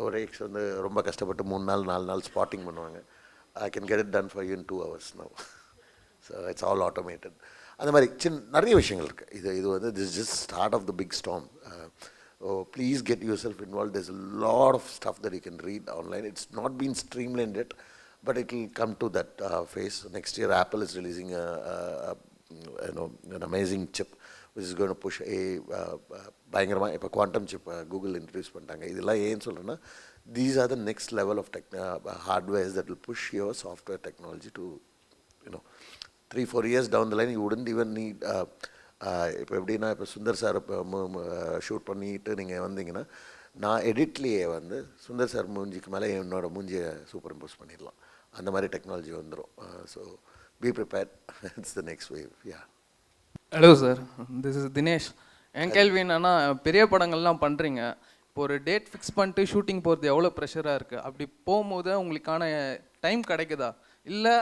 Speaker 1: ஒரு எக்ஸ் வந்து ரொம்ப கஷ்டப்பட்டு 3 நாள் 4 நாள் ஸ்பாட்டிங் பண்ணுவாங்க. I can get it done for you in 2 hours now. So it's all automated. அந்த மாதிரி நிறைய விஷயங்கள் இருக்குது. இது வந்து this just start of the big storm. Please get yourself involved. There's a lot of stuff that you can read online. It's not been streamlined yet, but it will come to that phase. Next year Apple is releasing an amazing chip which is going to push பயங்கரமாக இப்போ quantum chip Google introduce பண்ணிட்டாங்க. இதெல்லாம் ஏன்னு சொல்கிறேன்னா these are the next level of hardwares that will push your software technology to 3-4 years down the line. You wouldn't even need இப்போ எப்படின்னா இப்போ Sundar sir இப்போ ஷூட் பண்ணிட்டு நீங்கள் வந்தீங்கன்னா நான் எடிட்லேயே வந்து சுந்தர் சார் மூஞ்சிக்கு மேலே என்னோடய மூஞ்சியை சூப்பர் இம்போஸ் பண்ணிடலாம். அந்த மாதிரி டெக்னாலஜி வந்துடும். So be prepared, it's the next wave. Yeah
Speaker 10: hello sir, this is Dinesh. என் கேள்வி என்னன்னா, பெரிய படங்கள்லாம் பண்ணுறீங்க, இப்போ ஒரு டேட் ஃபிக்ஸ் பண்ணிட்டு ஷூட்டிங் போகிறது எவ்வளோ ப்ரெஷராக இருக்குது? அப்படி போகும்போது உங்களுக்கான டைம் கிடைக்குதா? இல்லை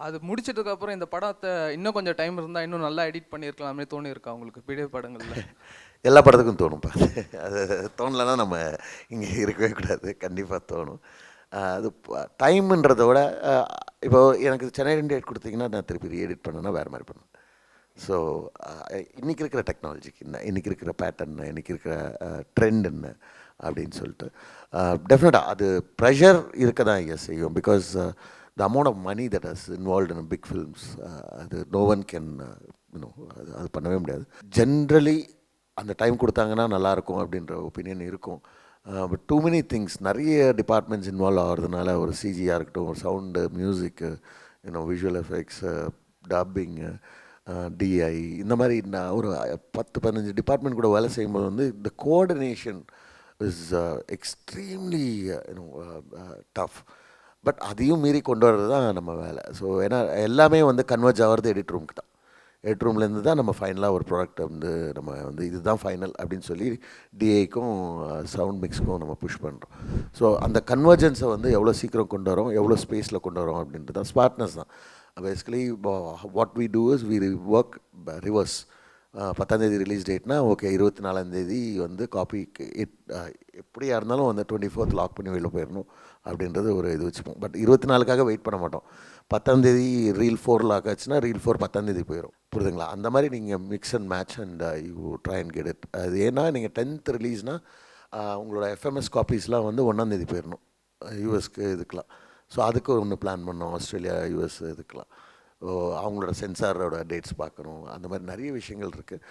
Speaker 10: அது முடிச்சதுக்கப்புறம் இந்த படத்தை இன்னும் கொஞ்சம் டைம் இருந்தால் இன்னும் நல்லா எடிட் பண்ணியிருக்கலாமே தோணி இருக்கா உங்களுக்கு பெரிய படங்களில்?
Speaker 1: எல்லா படத்துக்கும் தோணும்ப்பா. அது தோணலைன்னா நம்ம இங்கே இருக்கவே கூடாது, கண்டிப்பாக தோணும். அது டைமுன்றதை விட இப்போது எனக்கு சென்னை டேட் கொடுத்தீங்கன்னா நான் திருப்பி எடிட் பண்ணேன்னா வேறு மாதிரி பண்ணுவேன். ஸோ இன்றைக்கி இருக்கிற டெக்னாலஜிக்கு என்ன, இன்றைக்கி இருக்கிற பேட்டர்ன், இன்றைக்கி இருக்கிற ட்ரெண்ட் என்ன அப்படின்னு சொல்லிட்டு டெஃபினட்டாக அது ப்ரெஷர் இருக்க தான் ஐயா செய்யும். Because the amount of money that is involved in big films, no one can அது பண்ணவே முடியாது. ஜென்ரலி அந்த டைம் கொடுத்தாங்கன்னா நல்லாயிருக்கும் அப்படின்ற ஒப்பீனியன் இருக்கும். பட் டூ மெனி திங்ஸ், நிறைய டிபார்ட்மெண்ட்ஸ் இன்வால்வ் ஆகிறதுனால, ஒரு சிஜியாக இருக்கட்டும், ஒரு சவுண்டு, மியூசிக்கு, விஷுவல் எஃபெக்ட்ஸ், டப்பிங்கு, டிஐ, இந்த மாதிரி ஒரு 10-15 டிபார்ட்மெண்ட் கூட வேலை செய்யும்போது வந்து இந்த coordination is extremely tough. But அதையும் மீறி கொண்டு வர்றது தான் நம்ம வேலை. ஸோ ஏன்னா எல்லாமே வந்து கன்வெர்ஜ் ஆகிறது எடிட் ரூமுக்கு தான். எடிட் ரூம்லேருந்து தான் நம்ம ஃபைனலாக ஒரு ப்ராடக்ட்டை வந்து நம்ம வந்து இதுதான் ஃபைனல் அப்படின்னு சொல்லி டிஐக்கும் சவுண்ட் மிக்ஸ்க்கும் நம்ம புஷ் பண்ணுறோம். ஸோ அந்த கன்வர்ஜென்ஸை வந்து எவ்வளோ சீக்கிரம் கொண்டு வரோம், எவ்வளோ ஸ்பேஸில் கொண்டு வரோம் அப்படின்றது தான் ஸ்மார்ட்னஸ் தான். Basically what we do is we work reverse. 10ஆந்தேதி ரிலீஸ் டேட்னா ஓகே, 24ஆந்தேதி வந்து காப்பி எப்படியா இருந்தாலும் வந்து 24th லாக் பண்ணி வெளில போயிடணும் அப்படின்றது ஒரு இது வச்சுப்போம். பட் 24க்காக வெயிட் பண்ண மாட்டோம். 10ஆந்தேதி ரீல் 4 லாக் ஆச்சுன்னா ரீல் 4 10ஆந்தேதி போயிடும். புரியுதுங்களா? அந்த மாதிரி நீங்கள் mix and match and you try and get it. அது ஏன்னா நீங்கள் 10th ரிலீஸ்னால் உங்களோட எஃப்எம்எஸ் காப்பீஸ்லாம் வந்து 1ஆந்தேதி போயிடணும் யூஎஸ்க்கு இதுக்கெலாம். ஸோ அதுக்கு ஒன்று பிளான் பண்ணோம், ஆஸ்திரேலியா, யூஎஸ் இதுக்கெலாம். அவங்களோட சென்சாரோட டேட்ஸ் பார்க்கணும். அந்த மாதிரி நிறைய விஷயங்கள் இருக்குது.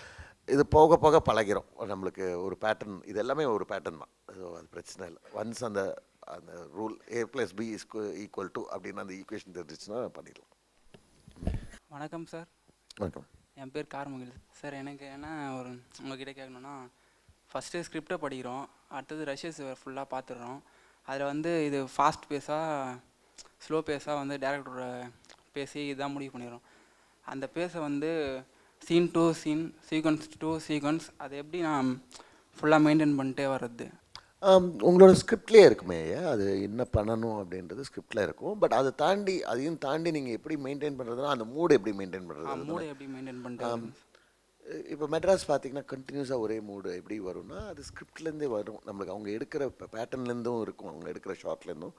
Speaker 1: இது போக போக பழகிறோம் நம்மளுக்கு. ஒரு பேட்டர்ன், இது எல்லாமே ஒரு பேட்டர்ன் தான். ஸோ அது பிரச்சனை இல்லை. ஒன்ஸ் அந்த ரூல் A+B = அப்படின்னு அந்த ஈக்குவேஷன் தெரிஞ்சிச்சுன்னா பண்ணிடலாம்.
Speaker 11: வணக்கம் சார்.
Speaker 1: வணக்கம்.
Speaker 11: என் பேர் கார்முகில் சார். எனக்கு என்ன ஒரு உங்ககிட்ட கேட்கணுன்னா, ஃபஸ்ட்டு ஸ்கிரிப்டை படிக்கிறோம், அடுத்தது ரஷ்யஸ் ஃபுல்லாக பார்த்துடுறோம். அதில் வந்து இது ஃபாஸ்ட் பேஸாக ஸ்லோ பேஸாக வந்து டேரக்டரோட பேசி இதான் முடிவு பண்ணிடுறோம். அந்த பேஸை வந்து scene to scene, sequence to sequence, அதை எப்படி நான் ஃபுல்லாக மெயின்டைன் பண்ணிட்டே வர்றது?
Speaker 1: உங்களோட ஸ்கிரிப்ட்லேயே இருக்குமே, அது என்ன பண்ணணும் அப்படின்றது ஸ்கிரிப்டில் இருக்கும். பட் அதை தாண்டி, அதையும் தாண்டி நீங்கள் எப்படி மெயின்டைன் பண்ணுறதுனா அந்த மூடு எப்படி மெயின்டைன் பண்ணுறது,
Speaker 11: மூடை எப்படி மெயின்டைன் பண்ணிட்டு.
Speaker 1: இப்போ மெட்ராஸ் பார்த்தீங்கன்னா கண்டினியூஸாக ஒரே மூடு எப்படி வரும்னா அது ஸ்கிரிப்ட்லேருந்தே வரும். நம்மளுக்கு அவங்க எடுக்கிற பேட்டர்ன்லேருந்தும் இருக்கும், அவங்க எடுக்கிற ஷார்ட்லேருந்தும்.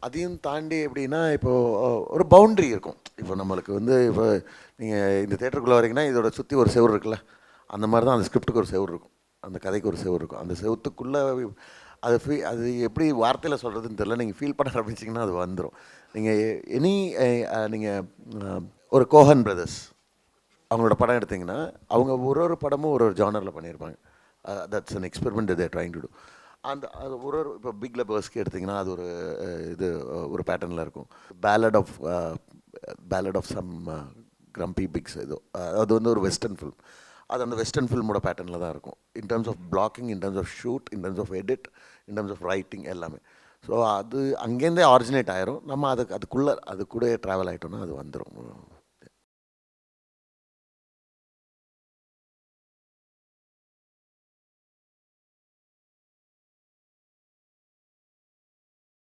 Speaker 1: அதையும் தாண்டி எப்படின்னா இப்போது ஒரு பவுண்ட்ரி இருக்கும். இப்போ நம்மளுக்கு வந்து இப்போ நீங்கள் இந்த தேட்டருக்குள்ளே வரீங்கன்னா இதோட சுற்றி ஒரு செவுரு இருக்குல்ல, அந்த மாதிரி தான் அந்த ஸ்கிரிப்டுக்கு ஒரு செவுரு இருக்கும், அந்த கதைக்கு ஒரு செவுரு இருக்கும். அந்த செவத்துக்குள்ளே அது அது எப்படி வார்த்தையில் சொல்கிறதுன்னு தெரியல, நீங்கள் ஃபீல் பண்ண ஆரம்பிச்சிங்கன்னா அது வந்துடும். நீங்கள் நீங்கள் ஒரு கோஹன் பிரதர்ஸ் அவங்களோட படம் எடுத்திங்கன்னா அவங்க ஒரு படமும் ஒரு ஜானரில் பண்ணியிருப்பாங்க. That's an experiment they trying to do. அந்த அது இப்போ பிக் லெபர்ஸ்க்கு எடுத்திங்கன்னா அது ஒரு பேட்டர்னில் இருக்கும். Palette of some grumpy pics ஏதோ, அது வந்து ஒரு வெஸ்டர்ன் ஃபில்ம். அது அந்த வெஸ்டர்ன் ஃபில்மோட பேட்டர்னில் தான் இருக்கும். In terms of blocking, in terms of shoot, in terms of edit, in terms of writing எல்லாமே. ஸோ அது அங்கேருந்தே ஆரிஜினேட் ஆயிரும். நம்ம அது கூட ட்ராவல் ஆகிட்டோன்னா அது வந்துடும்.